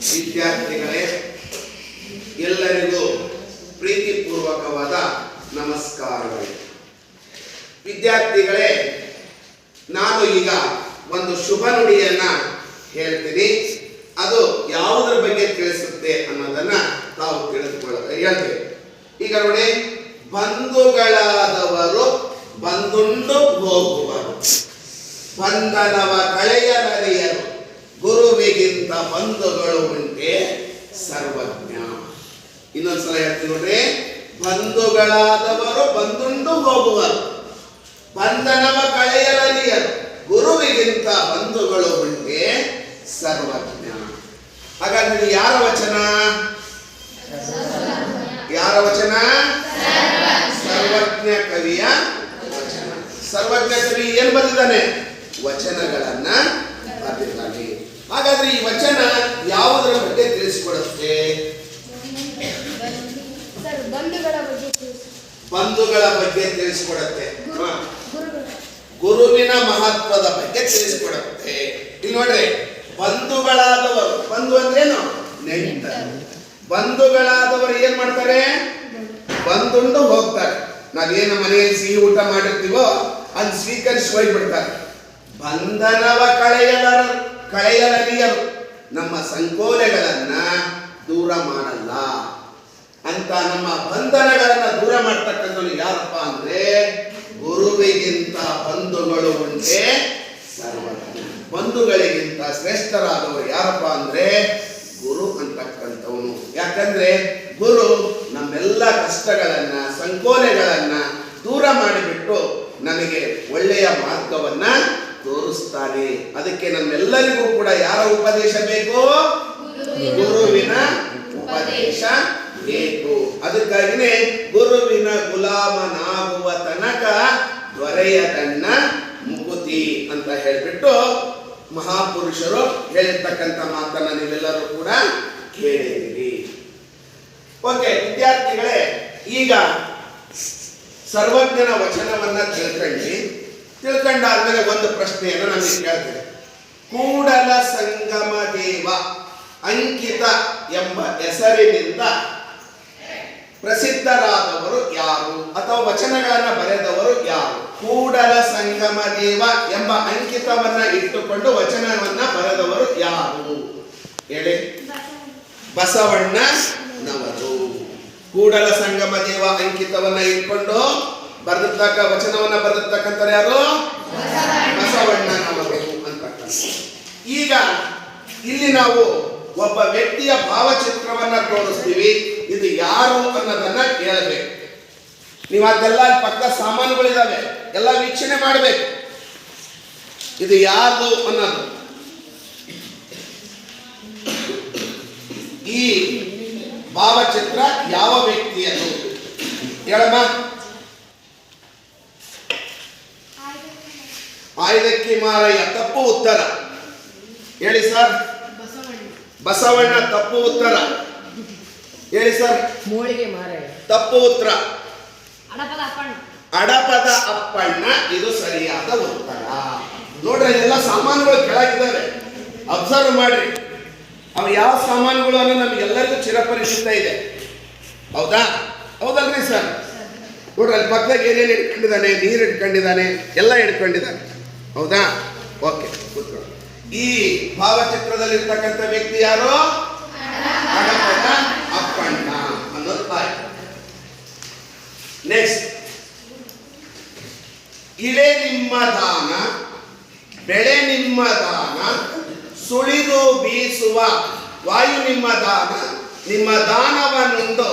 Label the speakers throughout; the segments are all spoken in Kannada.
Speaker 1: ವಿದ್ಯಾರ್ಥಿಗಳೇ, ಎಲ್ಲರಿಗೂ ಪ್ರೀತಿಪೂರ್ವಕವಾದ ನಮಸ್ಕಾರಗಳು. ವಿದ್ಯಾರ್ಥಿಗಳೇ, ನಾನು ಈಗ ಒಂದು ಶುಭ ನುಡಿಯನ್ನ ಹೇಳ್ತೀನಿ. ಅದು ಯಾವುದರ ಬಗ್ಗೆ ತಿಳಿಸುತ್ತೆ ಅನ್ನೋದನ್ನ ತಾವು ಹೇಳ್ತೇವೆ. ಈಗ ನೋಡಿ, ಬಂಧುಗಳಾದವರು ಬಂದುಂಡು ಹೋಗುವರು, ಬಂಧನವ ಕಳೆಯಲರಿಯರು, ಗುರುವಿಗಿಂತ ಬಂಧುಗಳು ಉಂಟೆ ಸರ್ವಜ್ಞ. ಇನ್ನೊಂದ್ಸಲ ಹೇಳ್ತೀನಿ ನೋಡ್ರಿ, ಬಂಧುಗಳಾದವರು ಬಂದುಂಡು ಹೋಗುವರು, ಬಂಧನವ ಕಳೆಯಲರಿಯರು, ಗುರುವಿಗಿಂತ ಬಂಧುಗಳು ಉಂಟೆ ಸರ್ವಜ್ಞ. ಹಾಗಾದ್ರೆ ಯಾರ ವಚನ? ಯಾರ ವಚನ? ಸರ್ವಜ್ಞ ಕವಿಯ ವಚನ. ಸರ್ವಜ್ಞ ಕವಿ ಏನ್ ಬರೆದಿದ್ದಾನೆ? ವಚನಗಳನ್ನ ಬರೆದಿದ್ದಾನೆ. ಹಾಗಾದ್ರೆ ಈ ವಚನ ಯಾವುದರ ಬಗ್ಗೆ ತಿಳಿಸಿಕೊಡುತ್ತೆ? ಬಂಧುಗಳ ಬಗ್ಗೆ ತಿಳಿಸಿಕೊಡುತ್ತೆ. ಗುರುವಿನ ಮಹತ್ವದ ಬಗ್ಗೆ ತಿಳಿಸಿಕೊಡುತ್ತೆ. ಇಲ್ಲಿ ನೋಡ್ರಿ, ಬಂಧುಗಳಾದವರು, ಬಂಧು ಅಂದ್ರೇನು? ನೆಂಟರು. ಬಂಧುಗಳಾದವರು ಏನ್ ಮಾಡ್ತಾರೆ? ಬಂದುಂಡು ಹೋಗ್ತಾರೆ. ನಾವೇನು ಮನೆಯಲ್ಲಿ ಸಿಹಿ ಊಟ ಮಾಡಿರ್ತೀವೋ ಅದು ಸ್ವೀಕರಿಸಿ ಹೋಗ್ಬಿಡ್ತಾರೆ. ಬಂಧನವ ಕಳೆಯಲರಿಯರು, ನಮ್ಮ ಸಂಕೋಲೆಗಳನ್ನ ದೂರ ಮಾಡಲ್ಲ ಅಂತ. ನಮ್ಮ ಬಂಧನಗಳನ್ನ ದೂರ ಮಾಡ್ತಕ್ಕಂಥವ್ರು ಯಾರಪ್ಪ ಅಂದ್ರೆ ಗುರುವಿಗಿಂತ ಬಂಧುಗಳು ಉಂಟೆ ಸರ್ವಜ್ಞ. ಬಂಧುಗಳಿಗಿಂತ ಶ್ರೇಷ್ಠರಾದವರು ಯಾರಪ್ಪ ಅಂದ್ರೆ ಗುರು ಅಂತಕ್ಕಂಥವನು. ಯಾಕಂದ್ರೆ ಗುರು ನಮ್ಮೆಲ್ಲ ಕಷ್ಟಗಳನ್ನ ಸಂಕೋಲೆಗಳನ್ನ ದೂರ ಮಾಡಿಬಿಟ್ಟು ನಮಗೆ ಒಳ್ಳೆಯ ಮಾರ್ಗವನ್ನ ತೋರಿಸ್ತಾನೆ. ಅದಕ್ಕೆ ನಮ್ಮೆಲ್ಲರಿಗೂ ಕೂಡ ಯಾರ ಉಪದೇಶ ಬೇಕು? ಗುರುವಿನ ಉಪದೇಶ ಬೇಕು. ಅದಕ್ಕಾಗಿನೇ ಗುರುವಿನ ಗುಲಾಮನಾಗುವ ತನಕ ದೊರೆಯದಣ್ಣ ಮುಕುತಿ ಅಂತ ಹೇಳ್ಬಿಟ್ಟು ಮಹಾಪುರುಷರು ಹೇಳಿರ್ತಕ್ಕಂಥ ಮಾತನ್ನ ನೀವೆಲ್ಲರೂ ಕೂಡ ಕೇಳಿದಿರಿ. ಓಕೆ ವಿದ್ಯಾರ್ಥಿಗಳೇ, ಈಗ ಸರ್ವಜ್ಞನ ವಚನವನ್ನ ತಿಳ್ಕೊಂಡಾದ್ಮೇಲೆ ಒಂದು ಪ್ರಶ್ನೆಯನ್ನು ನಾನು ಕೇಳ್ತೇನೆ. ಕೂಡಲ ಸಂಗಮ ದೇವ ಅಂಕಿತ ಎಂಬ ಹೆಸರಿನಿಂದ ಪ್ರಸಿದ್ಧರಾದವರು ಯಾರು? ಅಥವಾ ವಚನಗಳನ್ನ ಬರೆದವರು ಯಾರು? ಕೂಡಲ ಸಂಗಮ ದೇವ ಎಂಬ ಅಂಕಿತವನ್ನ ಇಟ್ಟುಕೊಂಡು ವಚನವನ್ನ ಬರೆದವರು ಯಾರು ಹೇಳಿ? ಬಸವಣ್ಣನವರು. ಕೂಡಲ ಸಂಗಮ ದೇವ ಅಂಕಿತವನ್ನ ಇಟ್ಕೊಂಡು ವಚನವನ್ನ ಬರೆದಿರ್ತಕ್ಕಂಥ ಯಾರು? ಬಸವಣ್ಣನವರು ಅಂತಕ್ಕಂಥ. ಈಗ ಇಲ್ಲಿ ನಾವು ಒಬ್ಬ ವ್ಯಕ್ತಿಯ ಭಾವಚಿತ್ರವನ್ನ ತೋರಿಸ್ತೀವಿ. ಇದು ಯಾರು ಅನ್ನೋದನ್ನ ಕೇಳಬೇಕು. ನೀವು ಅದೆಲ್ಲ ಪಕ್ಕ ಸಾಮಾನುಗಳಿದಾವೆ, ಎಲ್ಲ ವೀಕ್ಷಣೆ ಮಾಡಬೇಕು. ಇದು ಯಾರು ಅನ್ನೋದು. ಈ ಭಾವಚಿತ್ರ ಯಾವ ವ್ಯಕ್ತಿಯದು ಹೇಳಮ್ಮ? ಆಯ್ದಕ್ಕಿ ಮಾರಯ್ಯ. ತಪ್ಪು ಉತ್ತರ ಹೇಳಿ ಸರ್. ಬಸವಣ್ಣ. ತಪ್ಪು ಉತ್ತರ ಹೇಳಿ ಸರ್.
Speaker 2: ಮೂಳಿಗೆ ಮಾರಯ್ಯ. ತಪ್ಪು ಉತ್ತರ.
Speaker 1: ಅಡಪದ ಅಪ್ಪಣ್ಣ. ಇದು ಸರಿಯಾದ ಉತ್ತರ. ನೋಡ್ರಿ, ಎಲ್ಲ ಸಾಮಾನುಗಳು ಕೆಳಗಿದ್ದಾವೆ, ಅಬ್ಸರ್ವ್ ಮಾಡ್ರಿ. ಅವು ಯಾವ ಸಾಮಾನುಗಳು ಅನ್ನೋ ನಮ್ಗೆಲ್ಲರಿಗೂ ಚಿರಪರಿಚಿತ ಇದೆ. ಹೌದಾ? ಹೌದಲ್ರಿ ಸರ್? ನೋಡ್ರಿ, ಅಲ್ಲಿ ಪಕ್ಕದಾಗ ಏನೇನು ಇಟ್ಕೊಂಡಿದ್ದಾನೆ, ನೀರು ಇಟ್ಕೊಂಡಿದ್ದಾನೆ, ಎಲ್ಲ ಇಟ್ಕೊಂಡಿದ್ದಾನೆ. ಹೌದಾ? ಓಕೆ, ಕೂತ್ಕೊಳ್ಳಿ. ಈ ಭಾವಚಿತ್ರದಲ್ಲಿರ್ತಕ್ಕಂಥ ವ್ಯಕ್ತಿ ಯಾರು? ಅಡಪದ ಅಪ್ಪಣ್ಣ ಅನ್ನೋದು ಆಯ್ತು. ನೆಕ್ಸ್ಟ್, ಇಳೆ ನಿಮ್ಮ ದಾನ, ಬೆಳೆ ನಿಮ್ಮ ದಾನ, ಸುಳಿದು ಬೀಸುವ ವಾಯು ನಿಮ್ಮ ದಾನ, ನಿಮ್ಮ ದಾನವನ್ನುಂಡು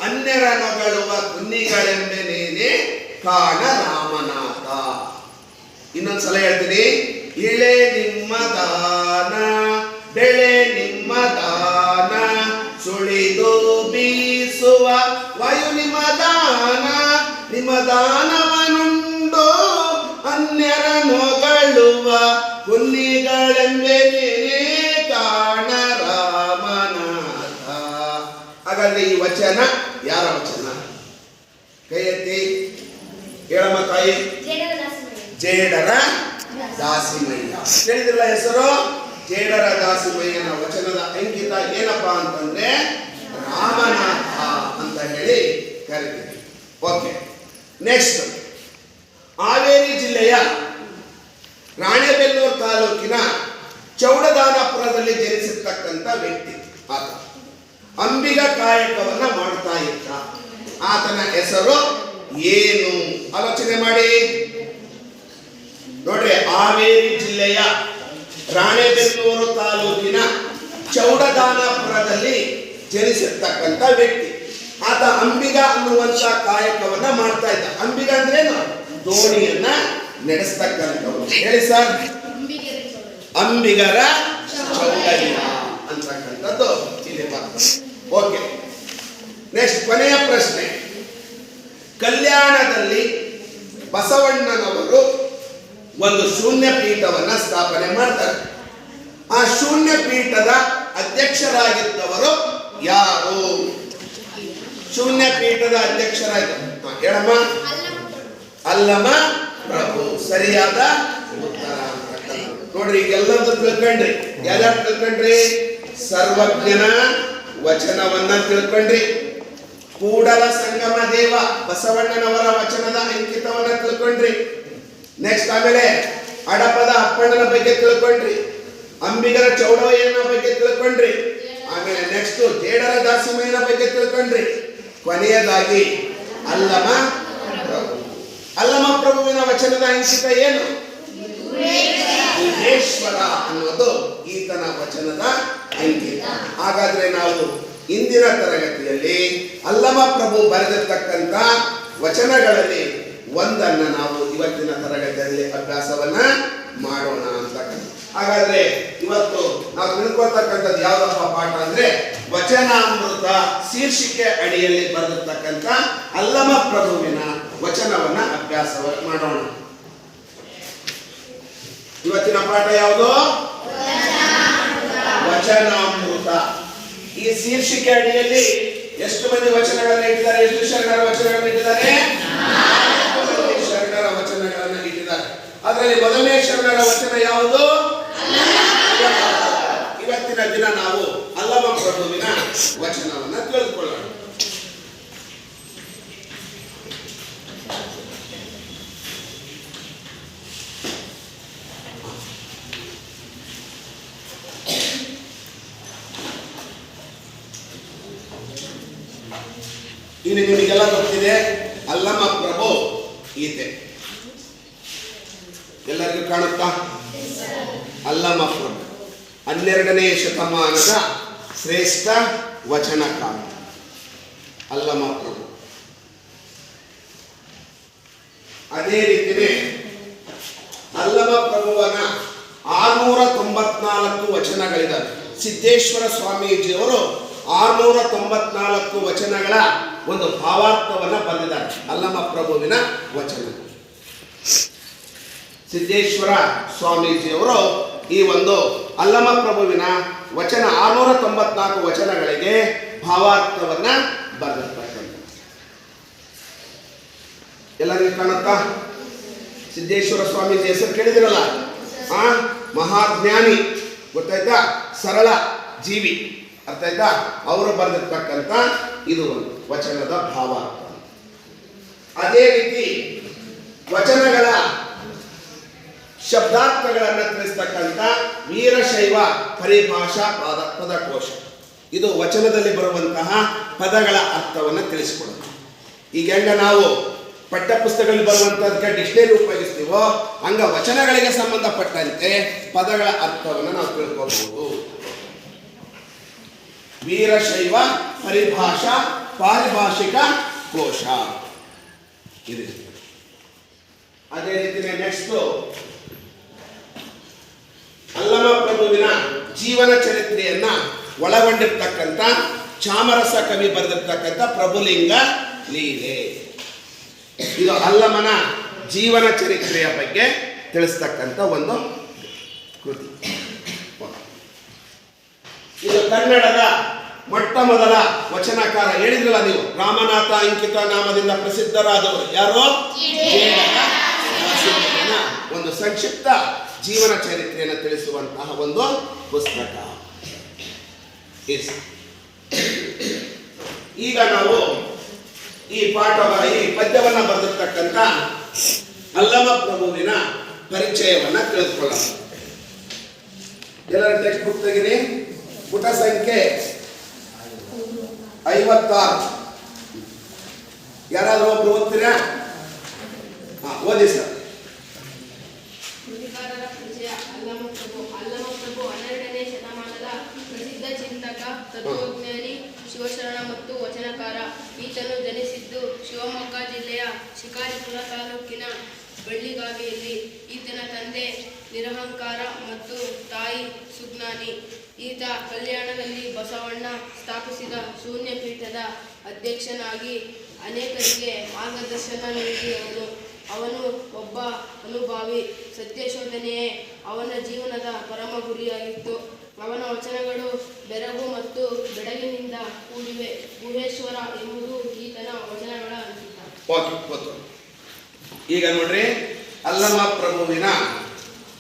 Speaker 1: ಅನ್ಯರ ನೊಗಳುವ ಕುನ್ನಿಗಳೆಂಬೆನೇನೆ ಕಾಣ ರಾಮನಾಥ. ಇನ್ನೊಂದ್ಸಲ ಹೇಳ್ತೀನಿ. ಇಳೆ ನಿಮ್ಮ ದಾನ, ಬೆಳೆ ನಿಮ್ಮ ದಾನ, ಸುಳಿದು ಬೀಸುವ ವಾಯು ನಿಮ್ಮ ದಾನ, ನಿಮ್ಮ ದಾನವನುಂಡು ಅನ್ಯರ ನೊಗಳುವ ಕುನ್ನಿಗಳೆಂಬೆನೇ ಕಾಣ ರಾಮನಾಥ. ಹಾಗಾದ್ರೆ ಈ ವಚನ ಯಾರ ವಚನ? ಕೈ ಎತ್ತಿ ಹೇಳಮ್ಮ ತಾಯಿ. ಜೇಡರ ದಾಸಿಮಯ್ಯ. ಹೇಳಿದ್ರಲ್ಲ ಹೆಸರು? ಜೇಡರ ದಾಸಿಮಯ್ಯನ ವಚನದ ಅಂಕಿತ ಏನಪ್ಪಾ ಅಂತಂದ್ರೆ ರಾಮನಾಥ ಅಂತ ಹೇಳಿ ಕರಿತೀವಿ. ಓಕೆ, ನೆಕ್ಸ್ಟ್ ಹಾವೇರಿ ಜಿಲ್ಲೆಯ ರಾಣೆಬೆನ್ನೂರು ತಾಲೂಕಿನ ಚೌಡದಾನಪುರದಲ್ಲಿ ಜನಿಸಿರ್ತಕ್ಕಂಥ ವ್ಯಕ್ತಿ ಆತ. ಅಂಬಿಗ ಕಾಯಕವನ್ನ ಮಾಡ್ತಾ ಇದ್ದ. ಆತನ ಹೆಸರು ಏನು? ಆಲೋಚನೆ ಮಾಡಿ ನೋಡ್ರಿ. ಹಾವೇರಿ ಜಿಲ್ಲೆಯ ರಾಣೆಬೆನ್ನೂರು ತಾಲೂಕಿನ ಚೌಡದಾನಪುರದಲ್ಲಿ ಜನಿಸಿರ್ತಕ್ಕಂಥ ವ್ಯಕ್ತಿ ಆತ. ಅಂಬಿಗ ಅನ್ನುವಂತ ಕಾಯಕವನ್ನ ಮಾಡ್ತಾ ಇದ್ದ. ಅಂಬಿಗ ಅಂದ್ರೇನು? ದೋಣಿಯನ್ನ ನಡೆಸ್ತಕ್ಕಂಥವ್ರು. ಹೇಳಿ ಸರ್. ಅಂಬಿಗರ ಚೌಡಯ್ಯ ಅಂತಕ್ಕಂಥದ್ದು ಇಲ್ಲಿ ಬರ್ತದೆ. ಓಕೆ, ನೆಕ್ಸ್ಟ್ ಕೊನೆಯ ಪ್ರಶ್ನೆ. ಕಲ್ಯಾಣದಲ್ಲಿ ಬಸವಣ್ಣನವರು ಒಂದು ಶೂನ್ಯ ಪೀಠವನ್ನ ಸ್ಥಾಪನೆ ಮಾಡ್ತಾರೆ. ಆ ಶೂನ್ಯ ಪೀಠದ ಅಧ್ಯಕ್ಷರಾಗಿದ್ದವರು ಯಾರು? ಶೂನ್ಯ ಪೀಠದ ಅಧ್ಯಕ್ಷರಾಗಿದ್ದ ಹೇಳಮ್ಮ. ಅಲ್ಲಮ ಪ್ರಭು ಸರಿಯಾದ ಉತ್ತರ. ನೋಡ್ರಿ, ಈಗೆಲ್ಲದೂ ತಿಳ್ಕೊಂಡ್ರಿ. ಯಾರ್ಯಾರು ತಿಳ್ಕೊಂಡ್ರಿ? ಸರ್ವಜ್ಞನ ವಚನವನ್ನ ತಿಳ್ಕೊಂಡ್ರಿ. ಕೂಡಲ ಸಂಗಮ ದೇವ ಬಸವಣ್ಣನವರ ವಚನದ ಅಂಕಿತವನ್ನ ತಿಳ್ಕೊಂಡ್ರಿ. ನೆಕ್ಸ್ಟ್ ಆಮೇಲೆ ಅಡಪದ ಅಪ್ಪಣ್ಣನ ಬಗ್ಗೆ ತಿಳ್ಕೊಂಡ್ರಿ. ಅಂಬಿಗರ ಚೌಡಯ್ಯನ ಬಗ್ಗೆ ತಿಳ್ಕೊಂಡ್ರಿ. ಆಮೇಲೆ ನೆಕ್ಸ್ಟ್ ಜೇಡರ ದಾಸಿಮಯ್ಯನ ಬಗ್ಗೆ ತಿಳ್ಕೊಂಡ್ರಿ. ಕೊನೆಯದಾಗಿ ಅಲ್ಲಮ ಪ್ರಭು. ಅಲ್ಲಮ ಪ್ರಭುವಿನ ವಚನದ ಅಂಕಿತ ಏನು? ಗುಹೇಶ್ವರ ಅನ್ನೋದು ಈತನ ವಚನದ ಅಂಕಿತ. ಹಾಗಾದ್ರೆ ನಾವು ಇಂದಿನ ತರಗತಿಯಲ್ಲಿ ಅಲ್ಲಮ ಪ್ರಭು ಬರೆದಿರ್ತಕ್ಕಂಥ ವಚನಗಳಲ್ಲಿ ಒಂದನ್ನ ನಾವು ಇವತ್ತಿನ ತರಗತಿಯಲ್ಲಿ ಅಭ್ಯಾಸವನ್ನ ಮಾಡೋಣ ಅಂತ. ಹಾಗಾದ್ರೆ ಇವತ್ತು ನಾವು ತಿಳ್ಕೊಳ್ತಕ್ಕಂಥದ್ದು ಯಾವ್ದಪ್ಪ ಪಾಠ ಅಂದ್ರೆ ವಚನಾಮೃತ ಶೀರ್ಷಿಕೆ ಅಡಿಯಲ್ಲಿ ಬರೆದಿರ್ತಕ್ಕಂಥ ಅಲ್ಲಮ ಪ್ರಭುವಿನ ವಚನವನ್ನ ಅಭ್ಯಾಸ ಮಾಡೋಣ. ಇವತ್ತಿನ ಪಾಠ ಯಾವುದು? ವಚನಾಮೃತ. ಈ ಶೀರ್ಷಿಕೆ ಅಡಿಯಲ್ಲಿ ಎಷ್ಟು ಮಂದಿ ವಚನಗಳನ್ನ ಇಟ್ಟಿದ್ದಾರೆ? ಎಷ್ಟು ಶರಣರ ವಚನಗಳನ್ನ ಇಟ್ಟಿದ್ದಾರೆ? ಶರಣರ ವಚನಗಳನ್ನ ಇಟ್ಟಿದ್ದಾರೆ. ಅದರಲ್ಲಿ ಮೊದಲನೇ ಶರಣರ ವಚನ ಯಾವುದು? ಇವತ್ತಿನ ದಿನ ನಾವು ಅಲ್ಲಮ ಪ್ರಭುವಿನ ವಚನವನ್ನ ತಿಳಿದುಕೊಳ್ಳೋಣ. ಇಲ್ಲಿ ನಿಮಗೆಲ್ಲ ಗೊತ್ತಿದೆ ಅಲ್ಲಮ ಪ್ರಭು ಗೀತೆ ಎಲ್ಲರಿಗೂ ಕಾಣುತ್ತಾ? ಅಲ್ಲಮ ಪ್ರಭು 12ನೇ ಶತಮಾನದ ಶ್ರೇಷ್ಠ ವಚನಕಾರ ಅಲ್ಲಮ ಪ್ರಭು. ಅದೇ ರೀತಿಯೇ ಅಲ್ಲಮ ಪ್ರಭುವನ 694 ವಚನಗಳಿದ್ದಾವೆ. ಸಿದ್ದೇಶ್ವರ ಸ್ವಾಮೀಜಿಯವರು 694 ವಚನಗಳ ಒಂದು ಭಾವಾರ್ಥವನ್ನ ಬರೆದಿದ್ದಾರೆ. ಅಲ್ಲಮ ಪ್ರಭುವಿನ ವಚನ ಸಿದ್ದೇಶ್ವರ ಸ್ವಾಮೀಜಿಯವರು ಈ ಒಂದು ಅಲ್ಲಮ ಪ್ರಭುವಿನ ವಚನ 694 ವಚನಗಳಿಗೆ ಭಾವಾರ್ಥವನ್ನ ಬರೆದಿರ್ತಕ್ಕಂಥ. ಎಲ್ಲರಿಗೂ ಕಾಣುತ್ತಾ? ಸಿದ್ದೇಶ್ವರ ಸ್ವಾಮೀಜಿ ಹೆಸರು ಕೇಳಿದಿರಲ್ಲ? ಮಹಾಜ್ಞಾನಿ, ಗೊತ್ತಾಯ್ತಾ? ಸರಳ ಜೀವಿ, ಅರ್ಥ ಆಯ್ತಾ? ಅವರು ಬರೆದಿರ್ತಕ್ಕಂಥ ಇದು ಒಂದು ವಚನದ ಭಾವಾರ್ಥ. ಅದೇ ರೀತಿ ವಚನಗಳ ಶಬ್ದಾರ್ಥಗಳನ್ನು ತಿಳಿಸ್ತಕ್ಕಂಥ ವೀರಶೈವ ಪರಿಭಾಷಾ ಪದಕೋಶ, ಇದು ವಚನದಲ್ಲಿ ಬರುವಂತಹ ಪದಗಳ ಅರ್ಥವನ್ನು ತಿಳಿಸಿಕೊಡುತ್ತೆ. ಈಗ ಹೆಂಗ ನಾವು ಪಠ್ಯಪುಸ್ತಕದಲ್ಲಿ ಬರುವಂತಹದಕ್ಕೆ ಡಿಕ್ಷನರಿ ಉಪಯೋಗಿಸ್ತೀವೋ ಹಂಗ ವಚನಗಳಿಗೆ ಸಂಬಂಧಪಟ್ಟಂತೆ ಪದಗಳ ಅರ್ಥವನ್ನು ನಾವು ತಿಳ್ಕೋಬಹುದು. ವೀರಶೈವ ಪರಿಭಾಷಾ ಪಾರಿಭಾಷಿಕ ಕೋಶ ಇದೆ. ಅದೇ ರೀತಿಯ ನೆಕ್ಸ್ಟ್ ಅಲ್ಲಮ ಪ್ರಭುವಿನ ಜೀವನ ಚರಿತ್ರೆಯನ್ನ ಒಳಗೊಂಡಿರ್ತಕ್ಕಂಥ ಚಾಮರಸ ಕವಿ ಬರೆದಿರ್ತಕ್ಕಂಥ ಪ್ರಭುಲಿಂಗ ಲೀಲೆ, ಇದು ಅಲ್ಲಮನ ಜೀವನ ಚರಿತ್ರೆಯ ಬಗ್ಗೆ ತಿಳಿಸ್ತಕ್ಕಂಥ ಒಂದು ಕೃತಿ. ಇದು ಕನ್ನಡದ ಮೊಟ್ಟ ಮೊದಲ ವಚನಕಾರ. ಹೇಳಿದ್ರಲ್ಲ ನೀವು, ರಾಮನಾಥ ಅಂಕಿತ ನಾಮದಿಂದ ಪ್ರಸಿದ್ಧರಾದವರು ಯಾರು? ಒಂದು ಸಂಕ್ಷಿಪ್ತ ಜೀವನ ಚರಿತ್ರೆಯನ್ನು ತಿಳಿಸುವಂತಹ ಒಂದು ಪುಸ್ತಕ. ಈಗ ನಾವು ಈ ಪದ್ಯವನ್ನು ಬರೆದಿರ್ತಕ್ಕಂಥ ಅಲ್ಲಮ ಪ್ರಭುವಿನ ಪರಿಚಯವನ್ನ ತಿಳಿದುಕೊಳ್ಳೋಣ. ಎಲ್ಲರ ಟೆಕ್ಸ್ಟ್ ಬುಕ್ ತೆಗಿರಿ, ಪುಟ ಸಂಖ್ಯೆ 56. ಯಾರಾದ್ರೂ ಒಬ್ರು ಓದ್ತೀರಾ? ಓದಿ ಸರ್.
Speaker 3: ನುಡಿಗಾರರ ಪರಿಚಯ. ಅಲ್ಲಮ ಪ್ರಭು 12ನೇ ಶತಮಾನದ ಪ್ರಸಿದ್ಧ ಚಿಂತಕ, ತತ್ವಜ್ಞಾನಿ, ಶಿವಶರಣ ಮತ್ತು ವಚನಕಾರ. ಈತನು ಜನಿಸಿದ್ದು ಶಿವಮೊಗ್ಗ ಜಿಲ್ಲೆಯ ಶಿಕಾರಿಪುರ ತಾಲೂಕಿನ ಬಳ್ಳಿಗಾವಿಯಲ್ಲಿ. ಈತನ ತಂದೆ ನಿರಹಂಕಾರ ಮತ್ತು ತಾಯಿ ಸುಜ್ಞಾನಿ. ಈತ ಕಲ್ಯಾಣದಲ್ಲಿ ಬಸವಣ್ಣ ಸ್ಥಾಪಿಸಿದ ಶೂನ್ಯ ಪೀಠದ ಅಧ್ಯಕ್ಷನಾಗಿ ಅನೇಕರಿಗೆ ಮಾರ್ಗದರ್ಶನ ನೀಡಿದವನು. ಅವನು ಒಬ್ಬ ಅನುಭಾವಿ. ಸತ್ಯಶೋಧನೆಯೇ ಅವನ ಜೀವನದ ಪರಮ ಗುರಿಯಾಗಿತ್ತು. ಅವನ ವಚನಗಳು ಬೆರಗು ಮತ್ತು ಬೆಡಗಿನಿಂದ ಕೂಡಿವೆ. ಗುಹೇಶ್ವರ ಎಂಬುದು ಈತನ ವಚನಗಳ ಅಂಕಿತ.
Speaker 1: ಈಗ ನೋಡ್ರಿ, ಅಲ್ಲಮ ಪ್ರಭುವಿನ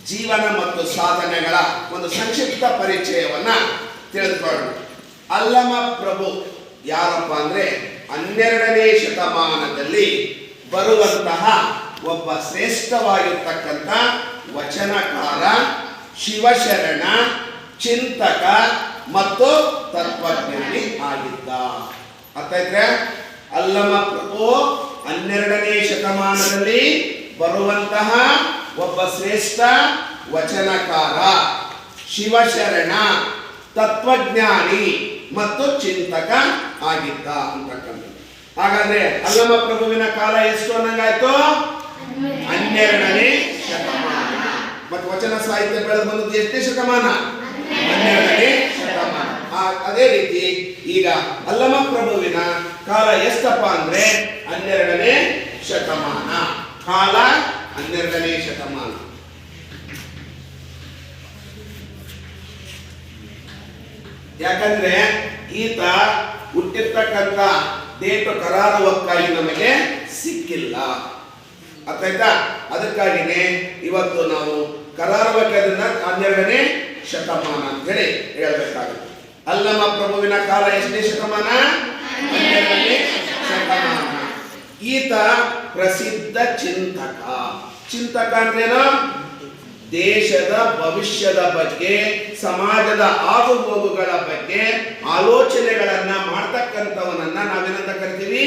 Speaker 1: ಜೀವನ ಮತ್ತು ಸಾಧನೆಗಳ ಒಂದು ಸಂಕ್ಷಿಪ್ತ ಪರಿಚಯವನ್ನ ತಿಳಿದುಕೊಳ್ಳೋಣ. ಅಲ್ಲಮ ಪ್ರಭು ಯಾರಪ್ಪ ಅಂದ್ರೆ 12ನೇ ಶತಮಾನದಲ್ಲಿ ಬರುವಂತಹ ಒಬ್ಬ ಶ್ರೇಷ್ಠವಾಗಿರ್ತಕ್ಕಂಥ ವಚನಕಾರ, ಶಿವಶರಣ, ಚಿಂತಕ ಮತ್ತು ತತ್ವಜ್ಞಾನಿ ಆಗಿದ್ದ. ಅರ್ಥ ಆಯ್ತ್ರೆ? ಅಲ್ಲಮ ಪ್ರಭು 12ನೇ ಶತಮಾನದಲ್ಲಿ ಬರುವಂತಹ ಒಬ್ಬ ಶ್ರೇಷ್ಠ ವಚನಕಾರ, ಶಿವಶರಣ, ತತ್ವಜ್ಞಾನಿ ಮತ್ತು ಚಿಂತಕ ಆಗಿದ್ದ ಅಂತಕ್ಕಂಥದ್ದು. ಹಾಗಾದ್ರೆ ಅಲ್ಲಮ ಪ್ರಭುವಿನ ಕಾಲ ಎಷ್ಟು ಅನ್ನಂಗಾಯ್ತು? 12ನೇ ಶತಮಾನ. ಮತ್ತು ವಚನ ಸಾಹಿತ್ಯ ಬೆಳೆದು ಬಂದದ್ದು ಎಷ್ಟನೇ ಶತಮಾನ? 12ನೇ ಶತಮಾನ. ಅದೇ ರೀತಿ ಈಗ ಅಲ್ಲಮ ಪ್ರಭುವಿನ ಕಾಲ ಎಷ್ಟಪ್ಪ ಅಂದ್ರೆ 12ನೇ ಶತಮಾನ. ಕಾಲ 12ನೇ ಶತಮಾನ. ಯಾಕಂದ್ರೆ ಈತ ಹುಟ್ಟಿರ್ತಕ್ಕಂಥ ಡೇಟು ಕರಾರುವಕ್ಕಾಗಿ ನಮಗೆ ಸಿಕ್ಕಿಲ್ಲ. ಅರ್ಥ ಆಯ್ತಾ? ಅದಕ್ಕಾಗಿನೇ ಇವತ್ತು ನಾವು ಕರಾರುವಕ್ಕದಿಂದ 12ನೇ ಶತಮಾನ ಅಂತ ಹೇಳಿ ಹೇಳ್ಬೇಕಾಗುತ್ತೆ. ಅಲ್ಲಮ ಪ್ರಭುವಿನ ಕಾಲ ಎಷ್ಟನೇ ಶತಮಾನ? 12ನೇ ಶತಮಾನ. ಈತ ಪ್ರಸಿದ್ಧ ಚಿಂತಕ. ಚಿಂತಕ ಅಂದ್ರೇನು? ದೇಶದ ಭವಿಷ್ಯದ ಬಗ್ಗೆ, ಸಮಾಜದ ಆಗುಹೋಗುಗಳ ಬಗ್ಗೆ ಆಲೋಚನೆಗಳನ್ನ ಮಾಡ್ತಕ್ಕಂಥವನನ್ನ ನಾವೇನಂತ ಕರಿತೀವಿ?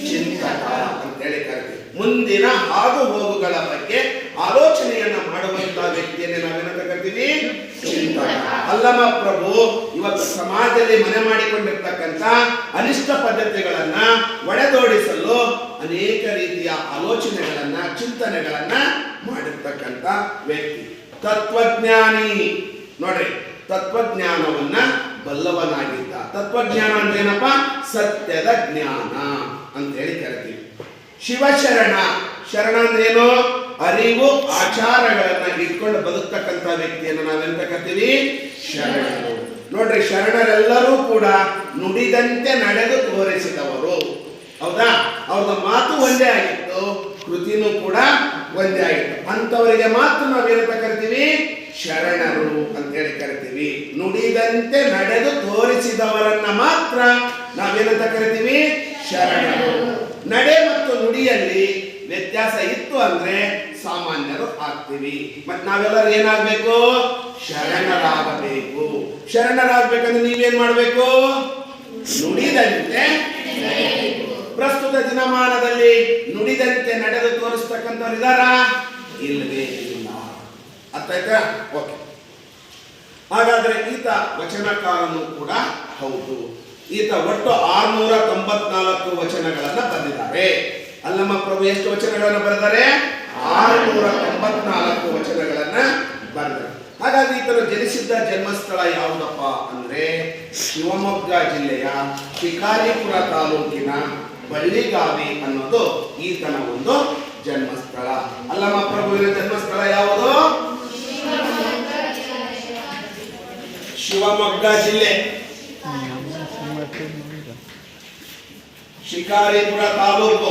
Speaker 1: ಚಿಂತಕ ಅಂತೇಳಿ ಕರಿತೀವಿ. ಮುಂದಿನ ಆಗುಹೋಗುಗಳ ಬಗ್ಗೆ ಆಲೋಚನೆಯನ್ನ ಮಾಡುವಂತಹ ವ್ಯಕ್ತಿಯನ್ನೇ ನಾವೇನಂತ ಕರಿತೀವಿ? ಚಿಂತಕ. ಅಲ್ಲಮ ಪ್ರಭು ಇವತ್ತು ಸಮಾಜದಲ್ಲಿ ಮನೆ ಮಾಡಿಕೊಂಡಿರ್ತಕ್ಕಂಥ ಅನಿಷ್ಟ ಪದ್ಧತಿಗಳನ್ನ ಒಡೆದೋಡಿಸಲು ಅನೇಕ ರೀತಿಯ ಆಲೋಚನೆಗಳನ್ನ, ಚಿಂತನೆಗಳನ್ನ ಮಾಡಿರ್ತಕ್ಕಂಥ ವ್ಯಕ್ತಿ. ತತ್ವಜ್ಞಾನಿ ನೋಡ್ರಿ, ತತ್ವಜ್ಞಾನವನ್ನ ಬಲ್ಲವನಾಗಿದ್ದ. ತತ್ವಜ್ಞಾನ ಅಂದ್ರೆ ಏನಪ್ಪ? ಸತ್ಯದ ಜ್ಞಾನ ಅಂತ ಹೇಳಿ ಕರಿತೀವಿ. ಶಿವಶರಣ, ಶರಣ ಅಂದ್ರೇನು? ಅರಿವು, ಆಚಾರಗಳನ್ನ ಇಟ್ಕೊಂಡು ಬದುಕ್ತಕ್ಕಂಥ ವ್ಯಕ್ತಿಯನ್ನು ನಾವೆಂತ ಕರಿತೀವಿ? ಶರಣರು. ನೋಡ್ರಿ, ಶರಣರೆಲ್ಲರೂ ಕೂಡ ನುಡಿದಂತೆ ನಡೆದು ತೋರಿಸಿದವರು. ಹೌದಾ? ಅವ್ರದ ಮಾತು ಒಂದೇ ಆಗಿತ್ತು, ಕೃತಿನೂ ಕೂಡ ಒಂದೇ ಆಗಿತ್ತು. ಅಂತವರಿಗೆ ಮಾತ್ರ ನಾವೇನಂತ ಕರಿತೀವಿ? ಶರಣರು ಅಂತೇಳಿ ಕರಿತೀವಿ. ನುಡಿದಂತೆ ನಡೆದು ತೋರಿಸಿದವರನ್ನ ಮಾತ್ರ ನಾವೇನಂತ ಕರಿತೀವಿ? ಶರಣರು. ನಡೆ ಮತ್ತು ನುಡಿಯಲ್ಲಿ ವ್ಯತ್ಯಾಸ ಇತ್ತು ಅಂದ್ರೆ ಸಾಮಾನ್ಯರು ಆಗ್ತೀವಿ. ಮತ್ ನಾವೆಲ್ಲರೂ ಏನಾಗಬೇಕು? ಶರಣರಾಗಬೇಕು. ಶರಣರಾಗಬೇಕಂದ್ರೆ ನೀವೇನ್ ಮಾಡಬೇಕು? ನುಡಿದಂತೆ. ಪ್ರಸ್ತುತ ದಿನಮಾನದಲ್ಲಿ ನುಡಿದಂತೆ ನಡೆದು ತೋರಿಸ್ತಕ್ಕಂಥವ್ರು ಇದಾರ? ಇಲ್ಲವೇ ಇಲ್ಲ. ಅರ್ಥ ಆಯ್ತಾ? ಓಕೆ. ಹಾಗಾದ್ರೆ ಈತ ವಚನಕಾರನು ಕೂಡ ಹೌದು. ಈತ ಒಟ್ಟು 694 ವಚನಗಳನ್ನ ಬರೆದಿದ್ದಾರೆ. ಅಲ್ಲಮ ಪ್ರಭು ಎಷ್ಟು ವಚನಗಳನ್ನ ಬರೆದಿದ್ದಾರೆ? 694 ವಚನಗಳನ್ನ ಬರೆದಿದ್ದಾರೆ. ಹಾಗಾಗಿ ಈತನು ಜನಿಸಿದ್ದ ಜನ್ಮಸ್ಥಳ ಯಾವುದಪ್ಪ ಅಂದ್ರೆ ಶಿವಮೊಗ್ಗ ಜಿಲ್ಲೆಯ ಶಿಕಾರಿಪುರ ತಾಲೂಕಿನ ಬಳ್ಳಿಗಾವಿ ಅನ್ನೋದು ಈತನ ಒಂದು ಜನ್ಮಸ್ಥಳ. ಅಲ್ಲಮ ಪ್ರಭುವಿನ ಜನ್ಮಸ್ಥಳ ಯಾವುದು? ಶಿವಮೊಗ್ಗ ಜಿಲ್ಲೆ ಶಿಕಾರಿಪುರ ತಾಲೂಕು.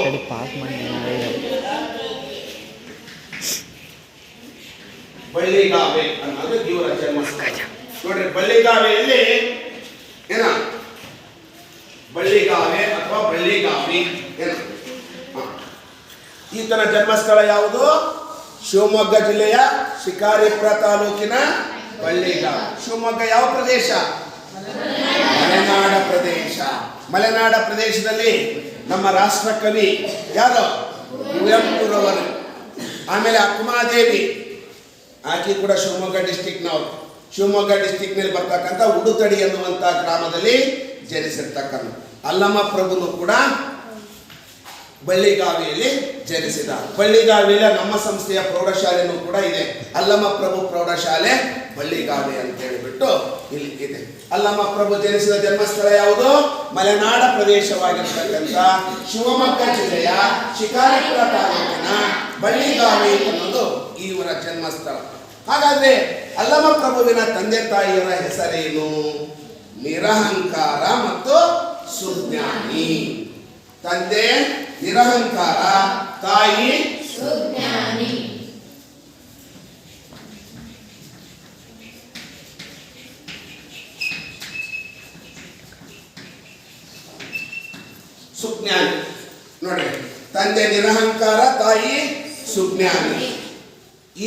Speaker 1: ಬಳ್ಳಿಗಾವೆ ಅನ್ನೋದು ಇವರ ಜನ್ಮಸ್ಥಳ. ನೋಡ್ರಿ, ಬಳ್ಳಿಗಾವೆಯಲ್ಲಿ ಏನ ಬಳ್ಳಿಗಾವೆ ಅಥವಾ ಬಳ್ಳಿಗಾವಿ ಏನ ಈತನ ಜನ್ಮಸ್ಥಳ ಯಾವುದು? ಶಿವಮೊಗ್ಗ ಜಿಲ್ಲೆಯ ಶಿಕಾರಿಪುರ ತಾಲೂಕಿನ ಬಳ್ಳಿಗಾವೆ. ಶಿವಮೊಗ್ಗ ಯಾವ ಪ್ರದೇಶ? ಮಲೆನಾಡ ಪ್ರದೇಶ. ಮಲೆನಾಡ ಪ್ರದೇಶದಲ್ಲಿ ನಮ್ಮ ರಾಷ್ಟ್ರ ಕವಿ ಯಾರು? ಕುವೆಂಪುರವರು. ಆಮೇಲೆ ಅಕ್ಕಮಾದೇವಿ, ಆಕೆ ಕೂಡ ಶಿವಮೊಗ್ಗ ಡಿಸ್ಟಿಕ್ನವರು. ಶಿವಮೊಗ್ಗ ಡಿಸ್ಟಿಕ್ನಲ್ಲಿ ಬರ್ತಕ್ಕಂಥ ಉಡುತಡಿ ಎನ್ನುವಂಥ ಗ್ರಾಮದಲ್ಲಿ ಜನಿಸಿರ್ತಕ್ಕಂಥ ಅಲ್ಲಮ ಪ್ರಭುನು ಕೂಡ ಬಳ್ಳಿಗಾವಿಯಲ್ಲಿ ಜನಿಸಿದ. ಬಳ್ಳಿಗಾವಿಯಲ್ಲಿ ನಮ್ಮ ಸಂಸ್ಥೆಯ ಪ್ರೌಢಶಾಲೆನೂ ಕೂಡ ಇದೆ. ಅಲ್ಲಮ ಪ್ರಭು ಪ್ರೌಢಶಾಲೆ ಬಳ್ಳಿಗಾವಿ ಅಂತ ಹೇಳಿಬಿಟ್ಟು ಇಲ್ಲಿ ಇದೆ. ಅಲ್ಲಮ ಪ್ರಭು ಜನಿಸಿದ ಜನ್ಮಸ್ಥಳ ಯಾವುದು? ಮಲೆನಾಡ ಪ್ರದೇಶವಾಗಿರ್ತಕ್ಕಂಥ ಶಿವಮೊಗ್ಗ ಜಿಲ್ಲೆಯ ಶಿಕಾರಿಪುರ ತಾಲೂಕಿನ ಬಳ್ಳಿಗಾವಿ ಅನ್ನೋದು ಇವರ ಜನ್ಮಸ್ಥಳ. ಹಾಗಾದ್ರೆ ಅಲ್ಲಮ ಪ್ರಭುವಿನ ತಂದೆ ತಾಯಿಯರ ಹೆಸರೇನು? ನಿರಹಂಕಾರ ಮತ್ತು ಸುಜ್ಞಾನಿ. ತಂದೆ ನಿರಹಂಕಾರ, ತಾಯಿ
Speaker 3: ಸುಜ್ಞಾನಿ.
Speaker 1: ಸುಜ್ಞಾನಿ. ನೋಡ್ರಿ, ತಂದೆ ನಿರಹಂಕಾರ, ತಾಯಿ ಸುಜ್ಞಾನಿ.